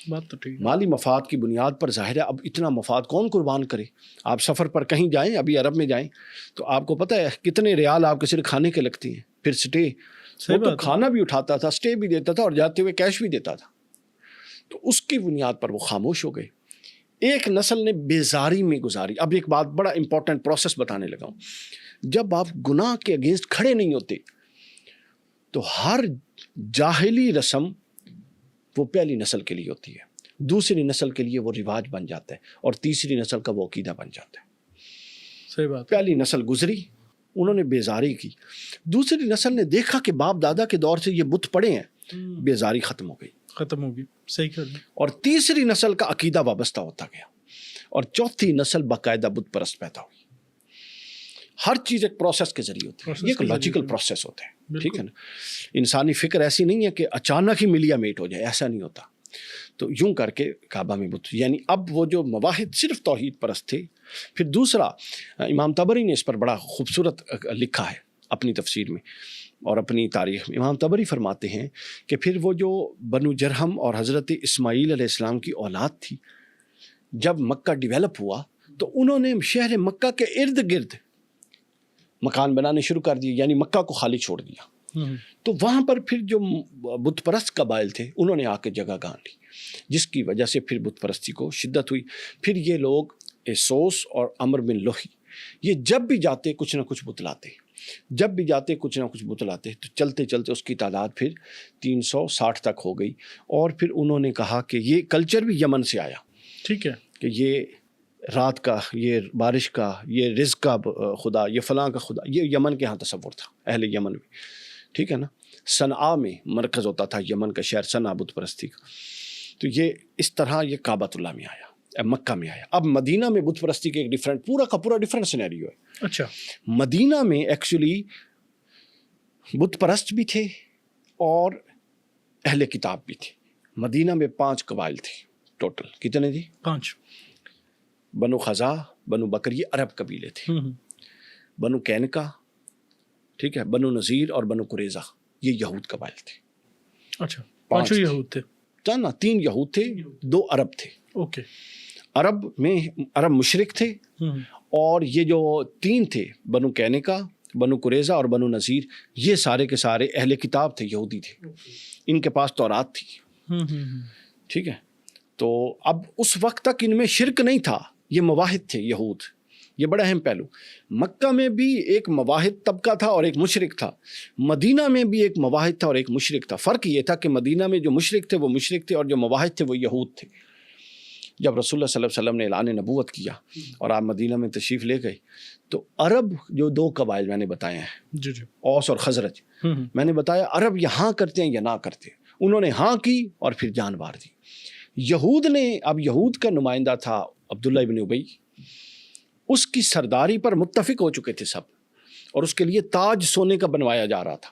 Speaker 1: بات تو ٹھیک ہے.
Speaker 2: مالی مفاد کی بنیاد پر ظاہر ہے اب اتنا مفاد کون قربان کرے. آپ سفر پر کہیں جائیں، ابھی عرب میں جائیں تو آپ کو پتہ ہے کتنے ریال آپ کے صرف کھانے کے لگتی ہیں، پھر سٹے. وہ تو کھانا بھی اٹھاتا تھا، سٹے بھی دیتا تھا، اور جاتے ہوئے کیش بھی دیتا تھا. تو اس کی بنیاد پر وہ خاموش ہو گئے. ایک نسل نے بیزاری میں گزاری. اب ایک بات بڑا امپورٹنٹ پروسیس بتانے لگا ہوں. جب آپ گناہ کے اگینسٹ کھڑے نہیں ہوتے تو ہر جاہلی رسم وہ پہلی نسل کے لیے ہوتی ہے، دوسری نسل کے لیے وہ رواج بن جاتا ہے، اور تیسری نسل کا وہ عقیدہ بن جاتا ہے.
Speaker 1: صحیح بات.
Speaker 2: پہلی نسل گزری، انہوں نے بیزاری کی. دوسری نسل نے دیکھا کہ باپ دادا کے دور سے یہ بت پڑے ہیں، بیزاری ختم ہو گئی،
Speaker 1: ختم ہوگی. صحیح کر دیں.
Speaker 2: اور تیسری نسل کا عقیدہ وابستہ ہوتا گیا، اور چوتھی نسل باقاعدہ بت پرست پیدا ہوئی. ہر چیز ایک پروسیس کے ذریعے ہوتی ہے، یہ ایک لاجیکل پروسیس ہوتا ہے. ٹھیک ہے نا. انسانی فکر ایسی نہیں ہے کہ اچانک ہی ملیا میٹ ہو جائے، ایسا نہیں ہوتا. تو یوں کر کے کعبہ میں بت. یعنی اب وہ جو مواحد صرف توحید پرست تھے. پھر دوسرا، امام طبری نے اس پر بڑا خوبصورت لکھا ہے اپنی تفسیر میں اور اپنی تاریخ میں. امام طبری فرماتے ہیں کہ پھر وہ جو بنو جرہم اور حضرت اسماعیل علیہ السلام کی اولاد تھی، جب مکہ ڈیولپ ہوا تو انہوں نے شہر مکہ کے ارد گرد مکان بنانے شروع کر دیے، یعنی مکہ کو خالی چھوڑ دیا. تو وہاں پر پھر جو بت پرست قبائل تھے انہوں نے آ کے جگہ گان لی، جس کی وجہ سے پھر بت پرستی کو شدت ہوئی. پھر یہ لوگ سوس اور عمر بن لوہی یہ جب بھی جاتے کچھ نہ کچھ بتلاتے، جب بھی جاتے کچھ نہ کچھ بتلاتے. تو چلتے چلتے اس کی تعداد پھر 360 تک ہو گئی. اور پھر انہوں نے کہا کہ یہ کلچر بھی یمن سے آیا.
Speaker 1: ٹھیک ہے.
Speaker 2: کہ یہ رات کا، یہ بارش کا، یہ رزق کا خدا، یہ فلاں کا خدا، یہ یمن کے ہاں تصور تھا اہل یمن میں. ٹھیک ہے نا. صنعاء میں مرکز ہوتا تھا یمن کا شہر صنعاء بت پرستی کا. تو یہ اس طرح یہ کعبۃ اللہ میں آیا، مکہ میں آیا. اب مدینہ میں بت پرستی کے ایک ڈیفرنٹ، پورا کا پورا ڈیفرنٹ سینیریو ہے.
Speaker 1: اچھا.
Speaker 2: مدینہ میں ایکچولی بت پرست بھی تھے اور اہل کتاب بھی تھے. مدینہ میں 5 قبائل تھے ٹوٹل. کتنے تھے؟ 5. بنو خزاع، بنو بکر یہ عرب قبیلے تھے. بنو کینکا، ٹھیک ہے، بنو نذیر اور بنو قریظہ یہ یہود قبائل تھے.
Speaker 1: اچھا. 5 یہود تھے
Speaker 2: نا. 3 یہود تھے، 2 عرب تھے.
Speaker 1: اوکے.
Speaker 2: عرب میں عرب مشرک تھے، اور یہ جو 3 تھے بنو کینکا، بنو قریظہ اور بنو نذیر یہ سارے کے سارے اہل کتاب تھے، یہودی تھے. ان کے پاس تورات تھی. ٹھیک ہے. تو اب اس وقت تک ان میں شرک نہیں تھا، یہ مواحد تھے یہود. یہ بڑا اہم پہلو. مکہ میں بھی ایک مواحد طبقہ تھا اور ایک مشرک تھا. مدینہ میں بھی ایک مواحد تھا اور ایک مشرک تھا. فرق یہ تھا کہ مدینہ میں جو مشرک تھے وہ مشرک تھے، اور جو مواحد تھے وہ یہود تھے. جب رسول اللہ صلی اللہ علیہ وسلم نے اعلان نبوت کیا اور آپ مدینہ میں تشریف لے گئے تو عرب جو 2 قبائل میں نے بتایا ہیں، اوس اور خزرج، میں نے بتایا عرب یہاں کرتے ہیں یا نہ کرتے ہیں. انہوں نے ہاں کی اور پھر جان مار دی. یہود نے، اب یہود کا نمائندہ تھا عبداللہ ابن ابی، اس کی سرداری پر متفق ہو چکے تھے سب، اور اس کے لیے تاج سونے کا بنوایا جا رہا تھا.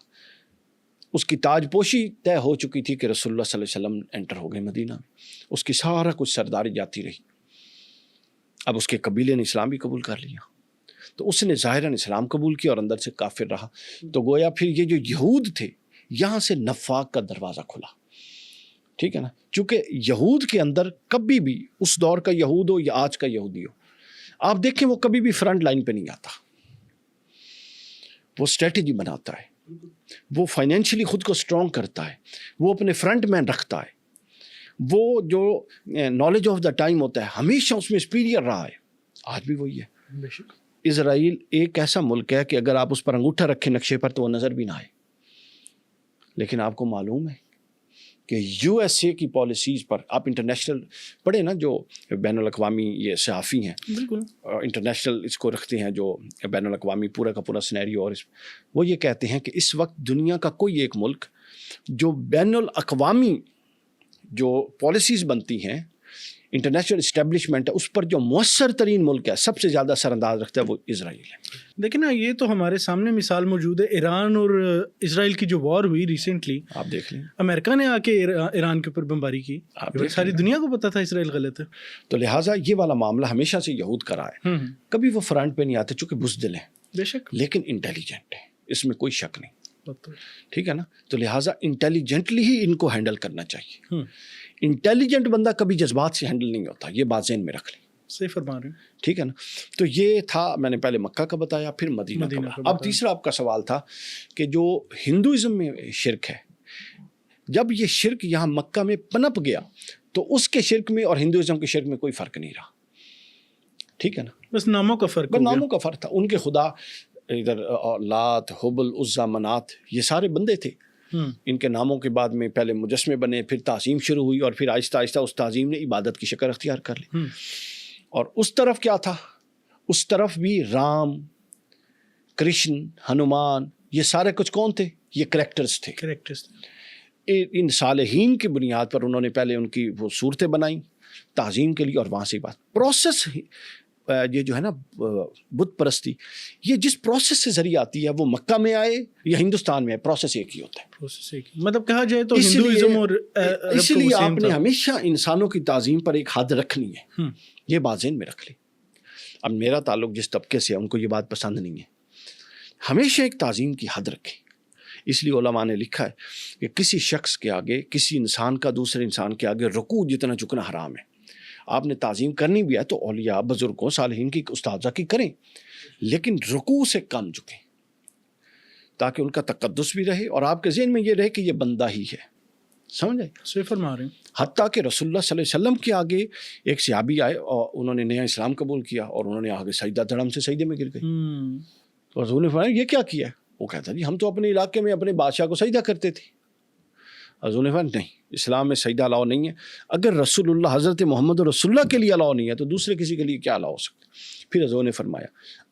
Speaker 2: اس کی تاج پوشی طے ہو چکی تھی کہ رسول اللہ صلی اللہ علیہ وسلم انٹر ہو گئے مدینہ میں. اس کی سارا کچھ سرداری جاتی رہی. اب اس کے قبیلے نے اسلام بھی قبول کر لیا، تو اس نے ظاہراً اسلام قبول کیا اور اندر سے کافر رہا. تو گویا پھر یہ جو یہود تھے یہاں سے نفاق کا دروازہ کھلا. ٹھیک ہے نا. چونکہ یہود کے اندر کبھی بھی، اس دور کا یہود ہو یا آج کا یہودی ہو، آپ دیکھیں وہ کبھی بھی فرنٹ لائن پہ نہیں آتا. وہ اسٹریٹجی بناتا ہے، وہ فائنینشلی خود کو اسٹرانگ کرتا ہے، وہ اپنے فرنٹ مین رکھتا ہے، وہ جو نالج آف دا ٹائم ہوتا ہے ہمیشہ اس میں سپیریئر رہا ہے. آج بھی وہی ہے. اسرائیل ایک ایسا ملک ہے کہ اگر آپ اس پر انگوٹھا رکھیں نقشے پر تو وہ نظر بھی نہ آئے. لیکن آپ کو معلوم ہے کہ یو ایس اے کی پالیسیز پر آپ انٹرنیشنل پڑھیں نا، جو بین الاقوامی یہ صحافی ہیں، بالکل انٹرنیشنل اس کو رکھتے ہیں، جو بین الاقوامی پورا کا پورا سینیریو، اور وہ یہ کہتے ہیں کہ اس وقت دنیا کا کوئی ایک ملک جو بین الاقوامی جو پالیسیز بنتی ہیں انٹرنیشنل اسٹیبلشمنٹ ہے اس پر جو مؤثر ترین ملک ہے سب سے زیادہ اثر انداز رکھتا ہے وہ اسرائیل ہے.
Speaker 1: لیکن نا یہ تو ہمارے سامنے مثال موجود ہے، ایران اور اسرائیل کی جو وار ہوئی ریسنٹلی،
Speaker 2: آپ دیکھ لیں
Speaker 1: امریکہ نے آ کے ایران کے اوپر بمباری کی، ساری دنیا کو پتا تھا اسرائیل غلط ہے.
Speaker 2: تو لہٰذا یہ والا معاملہ ہمیشہ سے یہود کا رہا ہے. کبھی وہ فرنٹ پہ نہیں آتے چونکہ بزدل ہیں
Speaker 1: بے شک،
Speaker 2: لیکن انٹیلیجنٹ ہے، اس میں کوئی شک نہیں. ٹھیک ہے نا، تو لہٰذا انٹیلیجنٹلی ہی ان کو ہینڈل کرنا چاہیے. انٹیلیجنٹ بندہ کبھی جذبات سے ہینڈل نہیں ہوتا، یہ بات ذہن میں رکھ لیں.
Speaker 1: صحیح فرما رہے ہیں.
Speaker 2: ٹھیک ہے نا. تو یہ تھا، میں نے پہلے مکہ کا بتایا پھر مدینہ کا. اب تیسرا آپ کا سوال تھا کہ جو ہندوازم میں شرک ہے، جب یہ شرک یہاں مکہ میں پنپ گیا تو اس کے شرک میں اور ہندوازم کے شرک میں کوئی فرق نہیں رہا. ٹھیک ہے نا،
Speaker 1: بس ناموں کا فرق،
Speaker 2: بس ناموں کا فرق تھا. ان کے خدا ادھر لات، حبل، عزا، منات یہ سارے بندے تھے. ان کے ناموں کے بعد میں پہلے مجسمے بنے، پھر تعظیم شروع ہوئی اور پھر آہستہ آہستہ اس تعظیم نے عبادت کی شکل اختیار کر لی. اور اس طرف کیا تھا؟ اس طرف بھی رام، کرشن، ہنومان، یہ سارے کچھ کون تھے؟ یہ کریکٹرز تھے. ان صالحین کی بنیاد پر انہوں نے پہلے ان کی وہ صورتیں بنائیں تعظیم کے لیے، اور وہاں سے بات پروسیس یہ جو ہے نا بت پرستی، یہ جس پروسیس سے ذریعہ آتی ہے وہ مکہ میں آئے یا ہندوستان میں آئے، پروسیس ایک ہی ہوتا ہے.
Speaker 1: مطلب کہا جائے تو ہندوازم اور
Speaker 2: اس لیے آپ نے ہمیشہ انسانوں کی تعظیم پر ایک حد رکھنی ہے. یہ بات ذہن میں رکھ لیں. اب میرا تعلق جس طبقے سے ہے ان کو یہ بات پسند نہیں ہے. ہمیشہ ایک تعظیم کی حد رکھیں. اس لیے علماء نے لکھا ہے کہ کسی شخص کے آگے، کسی انسان کا دوسرے انسان کے آگے رکوع جتنا جھکنا حرام ہے. آپ نے تعظیم کرنی بھی ہے تو اولیاء، بزرگوں، صالحین کی، اساتذہ کی کریں، لیکن رکوع سے کم جھکیں تاکہ ان کا تقدس بھی رہے اور آپ کے ذہن میں یہ رہے کہ یہ بندہ ہی ہے. سمجھ آئے؟
Speaker 1: صحیح فرما رہے ہیں. حتیٰ
Speaker 2: کہ رسول اللہ صلی اللہ علیہ وسلم کے آگے ایک صحابی آئے اور انہوں نے نیا اسلام قبول کیا اور انہوں نے آگے سجدہ دھڑم سے سجدے میں گر گئے. تو رسول نے فرمایا یہ کیا کیا ہے؟ وہ کہتا جی ہم تو اپنے علاقے میں اپنے بادشاہ کو سجدہ کرتے تھے. حضور نے فرمایا نہیں، اسلام میں سجدہ الاؤ نہیں ہے. اگر رسول اللہ حضرت محمد رسول اللہ کے لیے الاؤ نہیں ہے تو دوسرے کسی کے لیے کیا الاؤ ہو سکتا ہے؟ پھر حضور نے فرمایا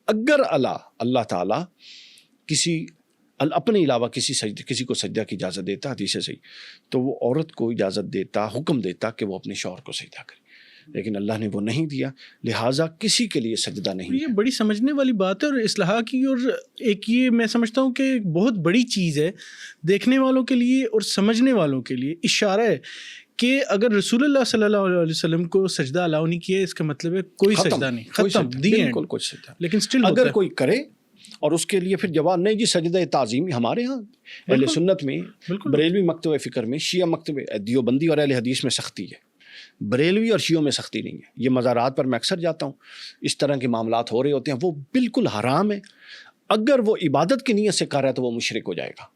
Speaker 2: اگر اللہ تعالیٰ کسی اپنے علاوہ کسی کو سجدہ کی اجازت دیتا، حدیث ہے صحیح، تو وہ عورت کو اجازت دیتا، حکم دیتا کہ وہ اپنے شوہر کو سجدہ کرے، لیکن اللہ نے وہ نہیں دیا، لہٰذا کسی کے لیے سجدہ نہیں.
Speaker 1: یہ بڑی سمجھنے والی بات ہے اور اصلاح کی، اور ایک یہ میں سمجھتا ہوں کہ بہت بڑی چیز ہے دیکھنے والوں کے لیے اور سمجھنے والوں کے لیے. اشارہ ہے کہ اگر رسول اللہ صلی اللہ علیہ وسلم کو سجدہ الاؤ نہیں کیا، اس کا مطلب ہے کوئی سجدہ نہیں، ختم،
Speaker 2: بالکل کوئی سجدہ.
Speaker 1: لیکن سٹل
Speaker 2: اگر کوئی کرے اور اس کے لیے پھر جواب نہیں جی سجدہ تعظیم ہمارے ہاں اہل سنت میں، بریلوی مکتبہ فکر میں، شیعہ مکتبہ دیوبندی اور اہل حدیث میں سختی ہے، بریلوی اور شیعوں میں سختی نہیں ہے. یہ مزارات پر میں اکثر جاتا ہوں، اس طرح کے معاملات ہو رہے ہوتے ہیں، وہ بالکل حرام ہے. اگر وہ عبادت کی نیت سے کر رہا ہے تو وہ مشرک ہو جائے گا،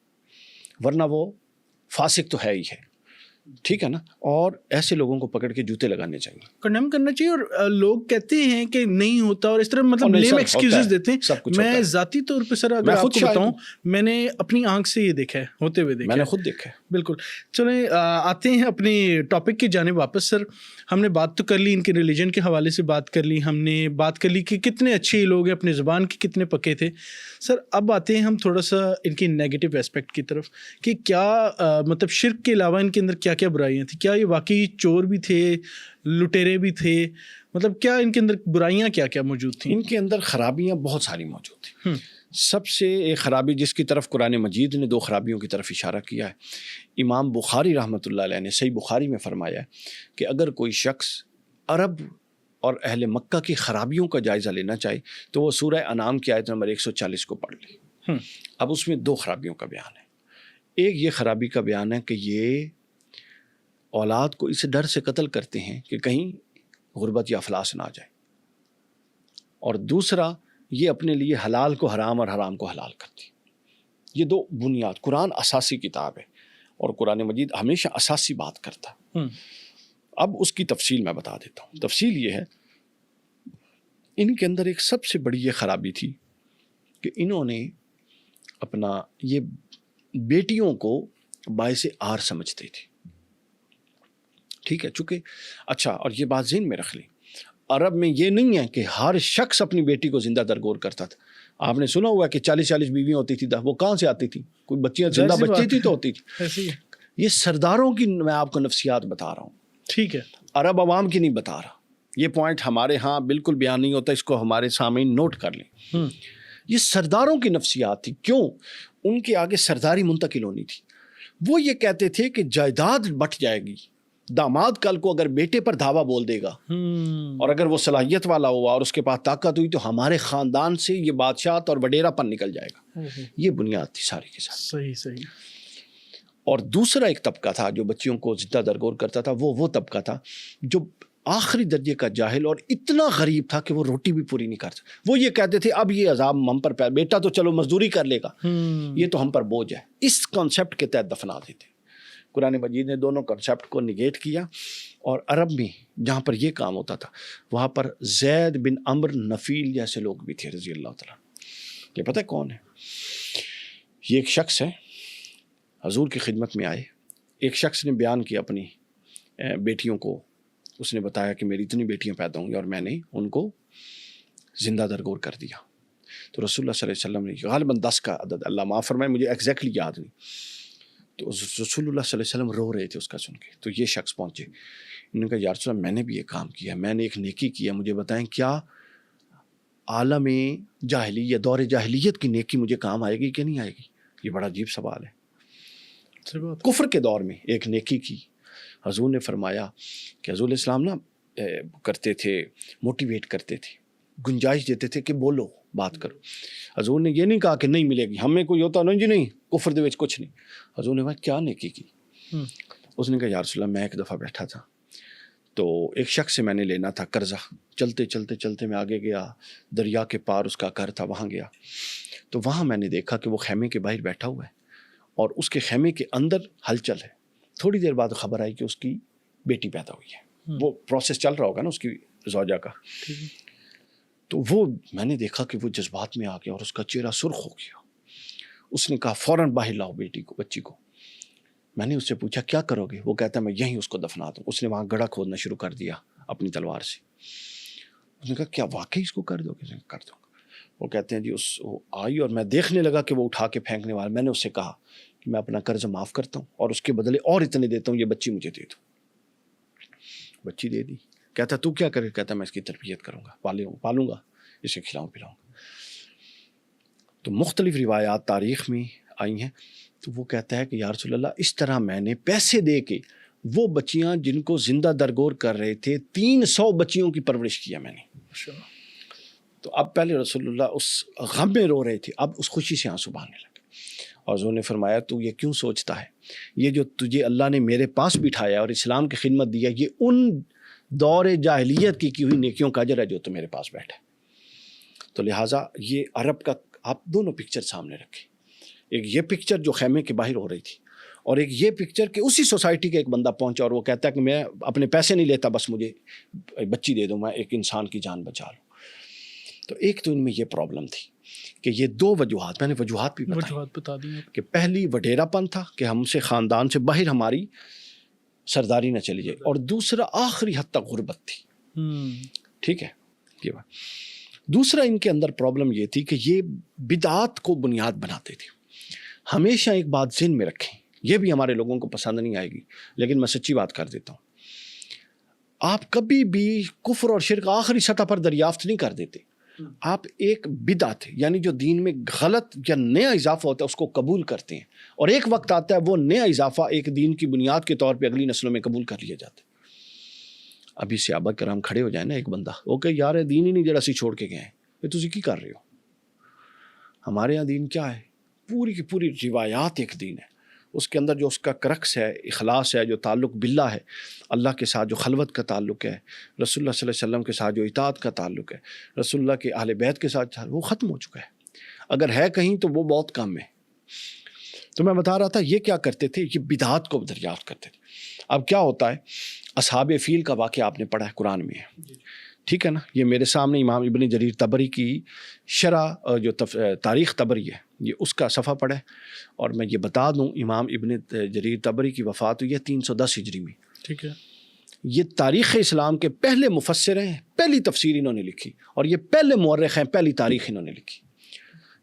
Speaker 2: ورنہ وہ فاسق تو ہے ہی ہے. ٹھیک ہے نا. اور ایسے لوگوں کو پکڑ کے جوتے لگانے چاہیے،
Speaker 1: کنڈیم کرنا چاہیے. اور لوگ کہتے ہیں کہ نہیں ہوتا اور اس طرح مطلب لیم ایکسکیوزز دیتے ہیں. میں ذاتی طور پہ سر اگر آپ کو بتاؤں، میں نے اپنی آنکھ سے یہ دیکھا ہے، ہوتے ہوئے دیکھا،
Speaker 2: میں نے خود دیکھا ہے.
Speaker 1: بالکل. چلیں آتے ہیں اپنے ٹاپک کی جانب واپس. سر ہم نے بات تو کر لی، ان کے ریلیجن کے حوالے سے بات کر لی، ہم نے بات کر لی کہ کتنے اچھے لوگ ہیں، اپنے زبان کے کتنے پکے تھے. سر اب آتے ہیں ہم تھوڑا سا ان کی نیگیٹو اسپیکٹ کی طرف کہ کیا مطلب شرک کے علاوہ ان کے اندر کیا کیا برائیاں تھیں؟ کیا یہ واقعی چور بھی تھے، لٹیرے بھی تھے؟ مطلب کیا ان کے اندر برائیاں کیا کیا موجود تھیں؟
Speaker 2: ان کے اندر خرابیاں بہت ساری موجود تھیں. سب سے ایک خرابی جس کی طرف قرآن مجید نے 2 خرابیوں کی طرف اشارہ کیا ہے. امام بخاری رحمۃ اللہ علیہ نے صحیح بخاری میں فرمایا ہے کہ اگر کوئی شخص عرب اور اہل مکہ کی خرابیوں کا جائزہ لینا چاہے تو وہ سورہ انعام کی آیت نمبر 140 کو پڑھ لے. اب اس میں 2 خرابیوں کا بیان ہے. ایک یہ خرابی کا بیان ہے کہ یہ اولاد کو اس ڈر سے قتل کرتے ہیں کہ کہیں غربت یا افلاس نہ آ جائے، اور دوسرا یہ اپنے لیے حلال کو حرام اور حرام کو حلال کرتی. یہ 2 بنیاد. قرآن اساسی کتاب ہے اور قرآن مجید ہمیشہ اساسی بات کرتا ہے. اب اس کی تفصیل میں بتا دیتا ہوں. تفصیل یہ ہے، ان کے اندر ایک سب سے بڑی یہ خرابی تھی کہ انہوں نے اپنا یہ بیٹیوں کو باعث آر سمجھتے تھے. ٹھیک ہے، چونکہ اچھا، اور یہ بات ذہن میں رکھ لیں، عرب میں یہ نہیں ہے کہ ہر شخص اپنی بیٹی کو زندہ درگور کرتا تھا. آپ نے سنا ہوا کہ 40 بیویاں ہوتی تھی، وہ کہاں سے آتی تھی؟ کوئی بچیاں زندہ بچی تھی تو ہوتی تھی. یہ سرداروں کی میں آپ کو نفسیات بتا رہا ہوں.
Speaker 1: ٹھیک ہے.
Speaker 2: عرب عوام کی نہیں بتا رہا, یہ پوائنٹ ہمارے ہاں بالکل بیان نہیں ہوتا, اس کو ہمارے سامعین نوٹ کر لیں. یہ سرداروں کی نفسیات تھی. کیوں؟ ان کے آگے سرداری منتقل ہونی تھی. وہ یہ کہتے تھے کہ جائیداد بٹ جائے گی, داماد کل کو اگر بیٹے پر دھاوا بول دے گا اور اگر وہ صلاحیت والا ہوا اور اس کے پاس طاقت ہوئی تو ہمارے خاندان سے یہ بادشاہت اور وڈیرا پن نکل جائے گا. یہ بنیاد تھی ساری کے ساتھ.
Speaker 1: صحیح.
Speaker 2: اور دوسرا ایک طبقہ تھا جو بچیوں کو زندہ درگور کرتا تھا, وہ طبقہ تھا جو آخری درجے کا جاہل اور اتنا غریب تھا کہ وہ روٹی بھی پوری نہیں کرتا. وہ یہ کہتے تھے اب یہ عذاب ہم پر بیٹا تو چلو مزدوری کر لے گا, یہ تو ہم پر بوجھ ہے. اس کانسیپٹ کے تحت دفنا دیتے. قرآن مجید نے دونوں کانسیپٹ کو نگیٹ کیا. اور عرب میں جہاں پر یہ کام ہوتا تھا وہاں پر زید بن عمر نفیل جیسے لوگ بھی تھے رضی اللہ تعالیٰ. یہ پتہ کون ہے؟ یہ ایک شخص ہے, حضور کی خدمت میں آئے. ایک شخص نے بیان کیا اپنی بیٹیوں کو, اس نے بتایا کہ میری اتنی بیٹیاں پیدا ہوں گی اور میں نے ان کو زندہ درگور کر دیا. تو رسول اللہ صلی اللہ علیہ وسلم نے غالباً 10 کا عدد, اللہ معاف فرمائے مجھے ایگزیکٹلی یاد نہیں, تو رسول اللہ صلی اللہ علیہ وسلم رو رہے تھے اس کا سن کے. تو یہ شخص پہنچے, انہوں نے کہا یا رسول اللہ میں نے بھی یہ کام کیا, میں نے ایک نیکی کیا, مجھے بتائیں کیا عالم جاہلیت دور جاہلیت کی نیکی مجھے کام آئے گی کہ نہیں آئے گی؟ یہ بڑا عجیب سوال ہے. کفر کے دور میں ایک نیکی کی. حضور نے فرمایا کہ حضور علیہ السلام نا کرتے تھے, موٹیویٹ کرتے تھے, گنجائش دیتے تھے کہ بولو بات کرو. حضور نے یہ نہیں کہا کہ نہیں ملے گی, ہمیں کوئی ہوتا نہیں جی نہیں کفر دے وچ کچھ نہیں. حضور نے کہا کیا نیکی کی؟ اس نے کہا یا رسول اللہ میں ایک دفعہ بیٹھا تھا تو ایک شخص سے میں نے لینا تھا قرضہ, چلتے چلتے چلتے میں آگے گیا, دریا کے پار اس کا گھر تھا, وہاں گیا تو وہاں میں نے دیکھا کہ وہ خیمے کے باہر بیٹھا ہوا ہے اور اس کے خیمے کے اندر ہلچل ہے. تھوڑی دیر بعد خبر آئی کہ اس کی بیٹی پیدا ہوئی ہے. وہ پروسیس چل رہا ہوگا نا اس کی زوجہ کا. تو وہ میں نے دیکھا کہ وہ جذبات میں آ گیا اور اس کا چہرہ سرخ ہو گیا. اس نے کہا فوراً باہر لاؤ بچی کو. میں نے اس سے پوچھا کیا کرو گے؟ وہ کہتا ہے میں یہیں اس کو دفنا دوں. اس نے وہاں گڑھا کھودنا شروع کر دیا اپنی تلوار سے. اس نے کہا کیا واقعی اس کو کر دو گے؟ کر دوں گا. وہ کہتے ہیں جی اس آئی اور میں دیکھنے لگا کہ وہ اٹھا کے پھینکنے والا. میں نے اس سے کہا کہ میں اپنا قرض معاف کرتا ہوں اور اس کے بدلے اور اتنے دیتا ہوں, یہ بچی مجھے دے دو. بچی دے دی. کہتا تو کیا کرے؟ کہتا میں اس کی تربیت کروں گا, پالوں گا, اسے کھلاؤں پلاؤں گا. تو مختلف روایات تاریخ میں آئی ہیں. تو وہ کہتا ہے کہ یا رسول اللہ اس طرح میں نے پیسے دے کے وہ بچیاں جن کو زندہ درگور کر رہے تھے 300 بچیوں کی پرورش کیا میں نے. تو اب پہلے رسول اللہ اس غم میں رو رہے تھے, اب اس خوشی سے آنسو بہانے لگے. اور حضور نے فرمایا تو یہ کیوں سوچتا ہے, یہ جو تجھے اللہ نے میرے پاس بٹھایا اور اسلام کی خدمت دیا یہ ان دور جاہلیت کی ہوئی نیکیوں کا اجر ہے جو تو میرے پاس بیٹھا ہے. تو لہٰذا یہ عرب کا آپ دونوں پکچر سامنے رکھیں. ایک یہ پکچر جو خیمے کے باہر ہو رہی تھی اور ایک یہ پکچر کہ اسی سوسائٹی کا ایک بندہ پہنچا اور وہ کہتا ہے کہ میں اپنے پیسے نہیں لیتا, بس مجھے بچی دے دو, میں ایک انسان کی جان بچا لوں. تو ایک تو ان میں یہ پرابلم تھی کہ یہ 2 وجوہات, میں نے وجوہات بھی
Speaker 1: بتا دی
Speaker 2: کہ پہلی وڈیرا پن تھا کہ ہم سے خاندان سے باہر ہماری سرداری نہ چلی جائے, اور دوسرا آخری حد تک غربت تھی. ٹھیک ہے یہ بات. دوسرا ان کے اندر پرابلم یہ تھی کہ یہ بدعات کو بنیاد بناتے تھے. ہمیشہ ایک بات ذہن میں رکھیں, یہ بھی ہمارے لوگوں کو پسند نہیں آئے گی لیکن میں سچی بات کر دیتا ہوں. آپ کبھی بھی کفر اور شرک آخری سطح پر دریافت نہیں کر دیتے. آپ ایک بدعت یعنی جو دین میں غلط یا نیا اضافہ ہوتا ہے اس کو قبول کرتے ہیں, اور ایک وقت آتا ہے وہ نیا اضافہ ایک دین کی بنیاد کے طور پہ اگلی نسلوں میں قبول کر لیا جاتا ہے. ابھی صحابہ کرام کھڑے ہو جائیں نا, ایک بندہ وہ کہ یار دین ہی نہیں جڑا سی چھوڑ کے گئے ہیں, تسی کی کر رہے ہو؟ ہمارے یہاں دین کیا ہے؟ پوری کی پوری روایات ایک دین ہے, اس کے اندر جو اس کا کرکس ہے, اخلاص ہے, جو تعلق باللہ ہے, اللہ کے ساتھ جو خلوت کا تعلق ہے, رسول اللہ صلی اللہ علیہ وسلم کے ساتھ جو اطاعت کا تعلق ہے, رسول اللہ کے اہل بیت کے ساتھ وہ ختم ہو چکا ہے. اگر ہے کہیں تو وہ بہت کم ہے. تو میں بتا رہا تھا یہ کیا کرتے تھے, یہ بدعات کو دریافت کرتے تھے. اب کیا ہوتا ہے, اصحاب فیل کا واقعہ آپ نے پڑھا ہے قرآن میں ہے, ٹھیک ہے نا. یہ میرے سامنے امام ابن جریر طبری کی شرح جو تاریخ طبری ہے, یہ اس کا صفحہ پڑھا ہے. اور میں یہ بتا دوں امام ابن جریر طبری کی وفات ہوئی ہے 310 ہجری میں.
Speaker 1: ٹھیک ہے.
Speaker 2: یہ تاریخ اسلام کے پہلے مفسر ہیں, پہلی تفسیر انہوں نے لکھی, اور یہ پہلے مورخ ہیں, پہلی تاریخ انہوں نے لکھی.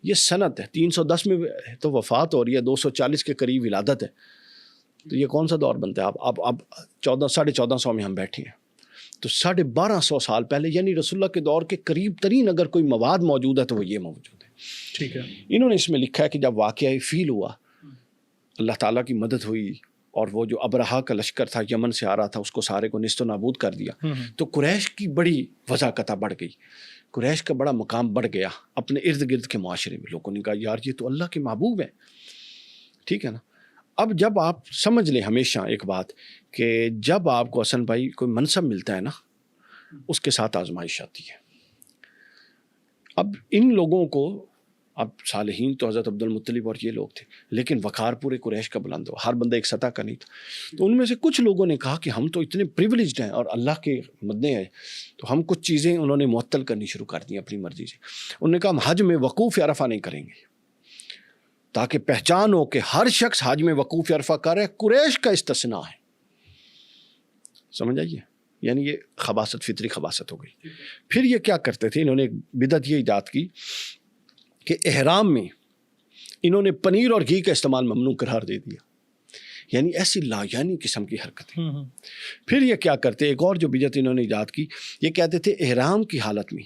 Speaker 2: یہ سند ہے 310 میں تو وفات ہو رہی ہے, 240 کے قریب ولادت ہے. تو یہ کون سا دور بنتا ہے؟ اب 1400 میں ہم بیٹھے ہیں، تو 1250 سال پہلے یعنی رسول اللہ کے دور کے قریب ترین اگر کوئی مواد موجود ہے تو وہ یہ موجود ہے.
Speaker 1: ٹھیک ہے.
Speaker 2: انہوں نے اس میں لکھا ہے کہ جب واقعہ فیل ہوا، اللہ تعالیٰ کی مدد ہوئی اور وہ جو ابرہا کا لشکر تھا یمن سے آ رہا تھا اس کو سارے کو نیست و نابود کر دیا، تو قریش کی بڑی وضاقتہ بڑھ گئی، قریش کا بڑا مقام بڑھ گیا اپنے ارد گرد کے معاشرے میں. لوگوں نے کہا یار یہ تو اللہ کے محبوب ہیں. ٹھیک ہے نا. اب جب آپ سمجھ لیں ہمیشہ ایک بات کہ جب آپ کو حسن بھائی کوئی منصب ملتا ہے نا، اس کے ساتھ آزمائش آتی ہے. اب ان لوگوں کو، اب صالحین تو حضرت عبد المطلب اور یہ لوگ تھے، لیکن وقار پورے قریش کا بلند ہوا، ہر بندہ ایک سطح کا نہیں تھا. تو ان میں سے کچھ لوگوں نے کہا کہ ہم تو اتنے پریویلیجڈ ہیں اور اللہ کے مدنے ہیں، تو ہم کچھ چیزیں انہوں نے معطل کرنی شروع کر دی اپنی مرضی سے. انہوں نے کہا ہم حج میں وقوف عرفہ نہیں کریں گے، تاکہ پہچان ہو کہ ہر شخص حج میں وقوف عرفہ کر رہا ہے، قریش کا استثناء ہے. سمجھ آئیے؟ یعنی یہ خباثت، فطری خباثت ہو گئی. پھر یہ کیا کرتے تھے، انہوں نے ایک بدعت یہ ایجاد کی کہ احرام میں انہوں نے پنیر اور گھی کا استعمال ممنوع قرار دے دیا. یعنی ایسی لایانی قسم کی حرکتیں. پھر یہ کیا کرتے، ایک اور جو بدعت انہوں نے ایجاد کی، یہ کہتے تھے احرام کی حالت میں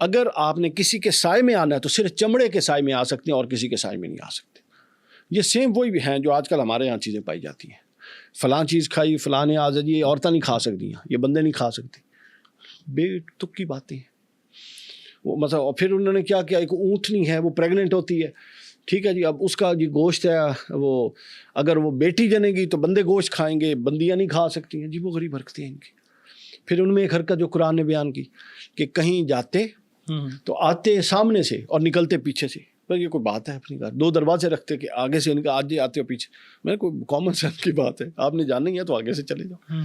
Speaker 2: اگر آپ نے کسی کے سائے میں آنا ہے تو صرف چمڑے کے سائے میں آ سکتے ہیں اور کسی کے سائے میں نہیں آ سکتے. یہ سیم وہی بھی ہیں جو آج کل ہمارے یہاں چیزیں پائی جاتی ہیں، فلاں چیز کھائی، فلاں نے آج یہ عورتیں نہیں کھا سکتی ہیں، یہ بندے نہیں کھا سکتے. بے تک کی باتیں ہیں وہ. مثلا اور پھر انہوں نے کیا کیا، ایک اونٹنی ہے وہ پریگننٹ ہوتی ہے، ٹھیک ہے جی، اب اس کا جو گوشت ہے وہ اگر وہ بیٹی جنے گی تو بندے گوشت کھائیں گے، بندیاں نہیں کھا سکتی ہیں. جی وہ غریب حرکتیں ہیں ان کی. پھر ان میں ایک حرکت جو قرآن نے بیان کی کہ کہیں جاتے تو آتے سامنے سے اور نکلتے پیچھے سے. پر یہ کوئی بات ہے؟ اپنی گھر 2 دروازے رکھتے کہ آگے سے ان کا آج آتے ہو پیچھے. میں کوئی کامن سینس کی بات ہے، آپ نے جاننا ہی ہے تو آگے سے چلے جاؤ.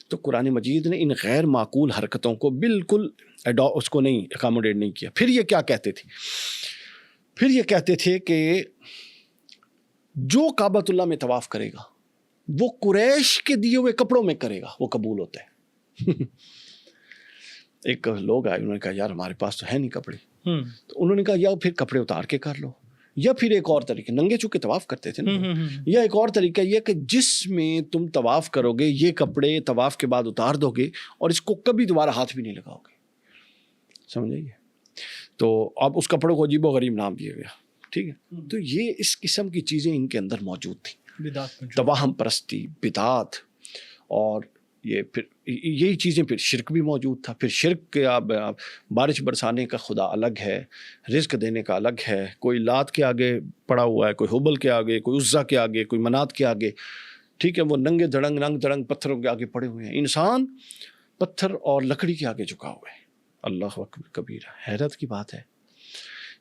Speaker 2: تو قرآن مجید نے ان غیر معقول حرکتوں کو بالکل اس کو نہیں اکاموڈیٹ نہیں کیا. پھر یہ کیا کہتے تھے، پھر یہ کہتے تھے کہ جو کعبۃ اللہ میں طواف کرے گا وہ قریش کے دیے ہوئے کپڑوں میں کرے گا، وہ قبول ہوتا ہے. ایک لوگ آئے، انہوں نے کہا یار ہمارے پاس تو ہے نہیں کپڑے. تو انہوں نے کہا یا پھر کپڑے اتار کے کر لو، یا پھر ایک اور طریقہ، ننگے چونکہ طواف کرتے تھے نا، یا ایک اور طریقہ یہ کہ جس میں تم طواف کرو گے یہ کپڑے طواف کے بعد اتار دو گے اور اس کو کبھی دوبارہ ہاتھ بھی نہیں لگاؤ گے. سمجھے؟ تو اب اس کپڑوں کو عجیب و غریب نام دیا گیا. ٹھیک ہے. تو یہ اس قسم کی چیزیں ان کے اندر موجود تھیں، توہم پرستی، بدعات، اور یہ پھر یہی چیزیں. پھر شرک بھی موجود تھا. پھر شرک کے بارش برسانے کا خدا الگ ہے، رزق دینے کا الگ ہے. کوئی لات کے آگے پڑا ہوا ہے، کوئی حبل کے آگے، کوئی عزا کے آگے، کوئی منات کے آگے. ٹھیک ہے. وہ ننگے دھڑنگ رنگ دھڑنگ پتھروں کے آگے پڑے ہوئے ہیں. انسان پتھر اور لکڑی کے آگے جھکا ہوا ہے. اللہ اکبر کبیرہ. حیرت کی بات ہے،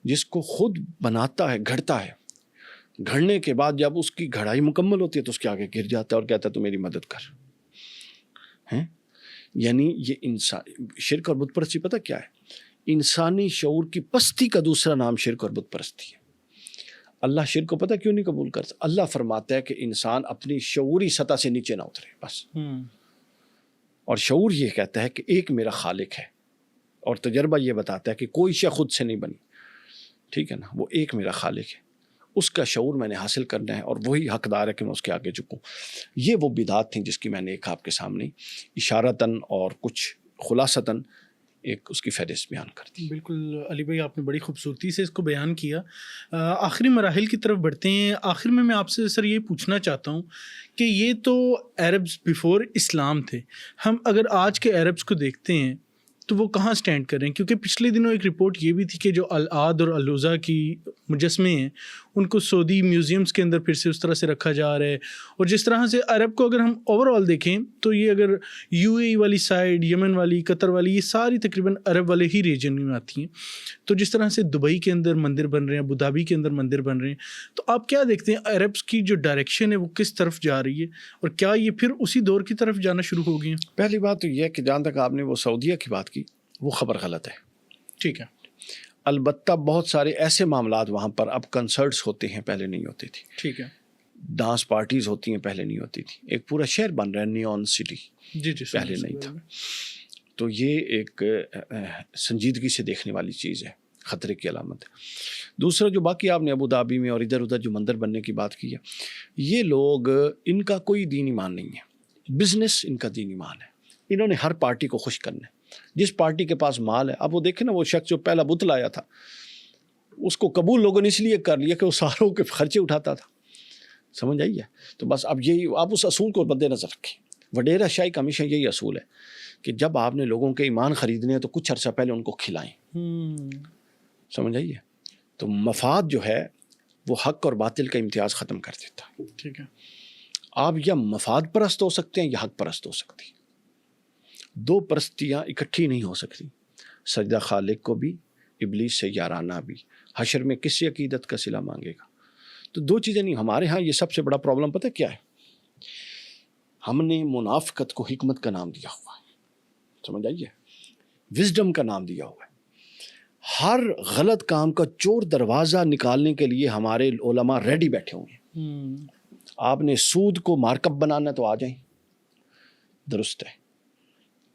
Speaker 2: جس کو خود بناتا ہے، گھڑتا ہے، گھڑنے کے بعد جب اس کی گھڑائی مکمل ہوتی ہے تو اس کے آگے گر جاتا ہے اور کہتا ہے تو میری مدد کر. یعنی یہ انسان شرک اور بت پرستی پتہ کیا ہے؟ انسانی شعور کی پستی کا دوسرا نام شرک اور بت پرستی ہے. اللہ شرک کو پتہ کیوں نہیں قبول کرتا؟ اللہ فرماتا ہے کہ انسان اپنی شعوری سطح سے نیچے نہ اترے بس. اور شعور یہ کہتا ہے کہ ایک میرا خالق ہے، اور تجربہ یہ بتاتا ہے کہ کوئی شے خود سے نہیں بنی. ٹھیک ہے نا. وہ ایک میرا خالق ہے، اس کا شعور میں نے حاصل کرنا ہے اور وہی حقدار ہے کہ میں اس کے آگے جھکوں. یہ وہ بدعات تھیں جس کی میں نے ایک آپ کے سامنے اشارتاً اور کچھ خلاصتاً ایک اس کی فہرست بیان کر دی.
Speaker 1: بالکل علی بھائی، آپ نے بڑی خوبصورتی سے اس کو بیان کیا. آخری مراحل کی طرف بڑھتے ہیں. آخر میں آپ سے سر یہ پوچھنا چاہتا ہوں کہ یہ تو عربز بیفور اسلام تھے. ہم اگر آج کے عربز کو دیکھتے ہیں تو وہ کہاں سٹینڈ کر رہے ہیں؟ کیونکہ پچھلے دنوں ایک رپورٹ یہ بھی تھی کہ جو العاد اور العزا کی مجسمے ہیں ان کو سعودی میوزیمز کے اندر پھر سے اس طرح سے رکھا جا رہا ہے. اور جس طرح سے عرب کو اگر ہم اوور آل دیکھیں تو یہ اگر یو اے ای والی سائڈ، یمن والی، قطر والی، یہ ساری تقریباً عرب والے ہی ریجن میں آتی ہیں. تو جس طرح سے دبئی کے اندر مندر بن رہے ہیں، ابوظہبی کے اندر مندر بن رہے ہیں، تو آپ کیا دیکھتے ہیں عربس کی جو ڈائریکشن ہے وہ کس طرف جا رہی ہے اور کیا یہ پھر اسی دور کی طرف جانا شروع ہو گئی ہیں؟
Speaker 2: پہلی بات تو یہ ہے کہ جہاں تک آپ نے وہ سعودیہ کی بات کی وہ خبر غلط ہے.
Speaker 1: ٹھیک ہے.
Speaker 2: البتہ بہت سارے ایسے معاملات وہاں پر اب کنسرٹس ہوتے ہیں، پہلے نہیں ہوتی تھی.
Speaker 1: ٹھیک ہے.
Speaker 2: ڈانس پارٹیز ہوتی ہیں، پہلے نہیں ہوتی تھی. ایک پورا شہر بن رہا ہے نیون سٹی،
Speaker 1: جی
Speaker 2: پہلے نہیں تھا. تو یہ ایک سنجیدگی سے دیکھنے والی چیز ہے. خطرے کی علامت ہے۔ دوسرا جو باقی آپ نے ابو دھابی میں اور ادھر ادھر جو مندر بننے کی بات کی ہے، یہ لوگ ان کا کوئی دین ایمان نہیں ہے، بزنس ان کا دین ایمان ہے۔ انہوں نے ہر پارٹی کو خوش کرنا ہے، جس پارٹی کے پاس مال ہے۔ اب وہ دیکھیں نا، وہ شخص جو پہلا بت لایا تھا اس کو قبول لوگوں نے اس لیے کر لیا کہ وہ ساروں کے خرچے اٹھاتا تھا، سمجھ آئی ہے؟ تو بس اب یہی آپ اس اصول کو مد نظر رکھیں۔ وڈیرا شاہی کا ہمیشہ یہی اصول ہے کہ جب آپ نے لوگوں کے ایمان خریدنے ہیں تو کچھ عرصہ پہلے ان کو کھلائیں، سمجھ آئی ہے؟ تو مفاد جو ہے وہ حق اور باطل کا امتیاز ختم کر دیتا ہے۔
Speaker 1: ٹھیک ہے،
Speaker 2: آپ یا مفاد پرست ہو سکتے ہیں یا حق پرست ہو سکتے ہیں، دو پرستیاں اکٹھی نہیں ہو سکتی۔ سجدہ خالق کو بھی، ابلیس سے یارانہ بھی، حشر میں کس سے عقیدت کا صلہ مانگے گا؟ تو دو چیزیں نہیں۔ ہمارے ہاں یہ سب سے بڑا پرابلم پتہ کیا ہے؟ ہم نے منافقت کو حکمت کا نام دیا ہوا ہے، سمجھ آئیے، وزڈم کا نام دیا ہوا ہے۔ ہر غلط کام کا چور دروازہ نکالنے کے لیے ہمارے علماء ریڈی بیٹھے ہوئے ہیں۔ آپ نے سود کو مارکپ بنانا تو آ جائیں، درست ہے۔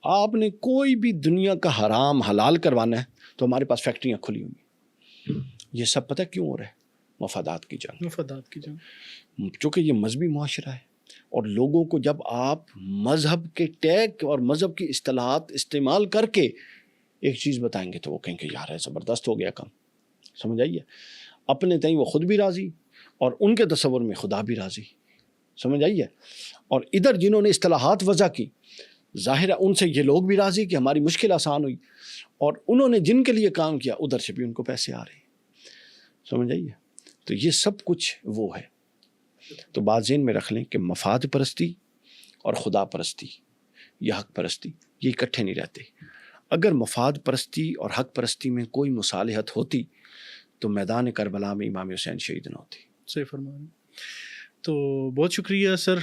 Speaker 2: آپ نے کوئی بھی دنیا کا حرام حلال کروانا ہے تو ہمارے پاس فیکٹریاں کھلی ہوئی ہیں۔ یہ سب پتہ کیوں ہو رہا ہے؟ مفادات کی جنگ،
Speaker 1: مفادات کی جنگ۔
Speaker 2: چونکہ یہ مذہبی معاشرہ ہے، اور لوگوں کو جب آپ مذہب کے ٹیگ اور مذہب کی اصطلاحات استعمال کر کے ایک چیز بتائیں گے تو وہ کہیں گے یار ہے زبردست ہو گیا کام، سمجھ آئیے؟ اپنے تئیں وہ خود بھی راضی اور ان کے تصور میں خدا بھی راضی، سمجھ آئیے؟ اور ادھر جنہوں نے اصطلاحات وضع کی، ظاہر ہے ان سے یہ لوگ بھی راضی کہ ہماری مشکل آسان ہوئی، اور انہوں نے جن کے لیے کام کیا ادھر سے بھی ان کو پیسے آ رہے ہیں، سمجھ آئیے؟ تو یہ سب کچھ وہ ہے۔ تو بات ذہن میں رکھ لیں کہ مفاد پرستی اور خدا پرستی یا حق پرستی یہ اکٹھے نہیں رہتے۔ اگر مفاد پرستی اور حق پرستی میں کوئی مصالحت ہوتی تو میدان کربلا میں امام حسین شہید نہ ہوتے۔
Speaker 1: صحیح فرما رہے ہیں۔ تو بہت شکریہ سر،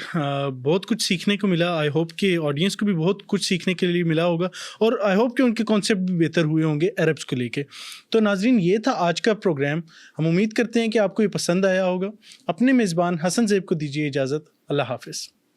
Speaker 1: بہت کچھ سیکھنے کو ملا۔ آئی ہوپ کہ آڈینس کو بھی بہت کچھ سیکھنے کے لیے ملا ہوگا، اور آئی ہوپ کہ ان کے کانسیپٹ بھی بہتر ہوئے ہوں گے عربس کو لے کے۔ تو ناظرین، یہ تھا آج کا پروگرام۔ ہم امید کرتے ہیں کہ آپ کو یہ پسند آیا ہوگا۔ اپنے میزبان حسن زیب کو دیجیے اجازت۔ اللہ حافظ۔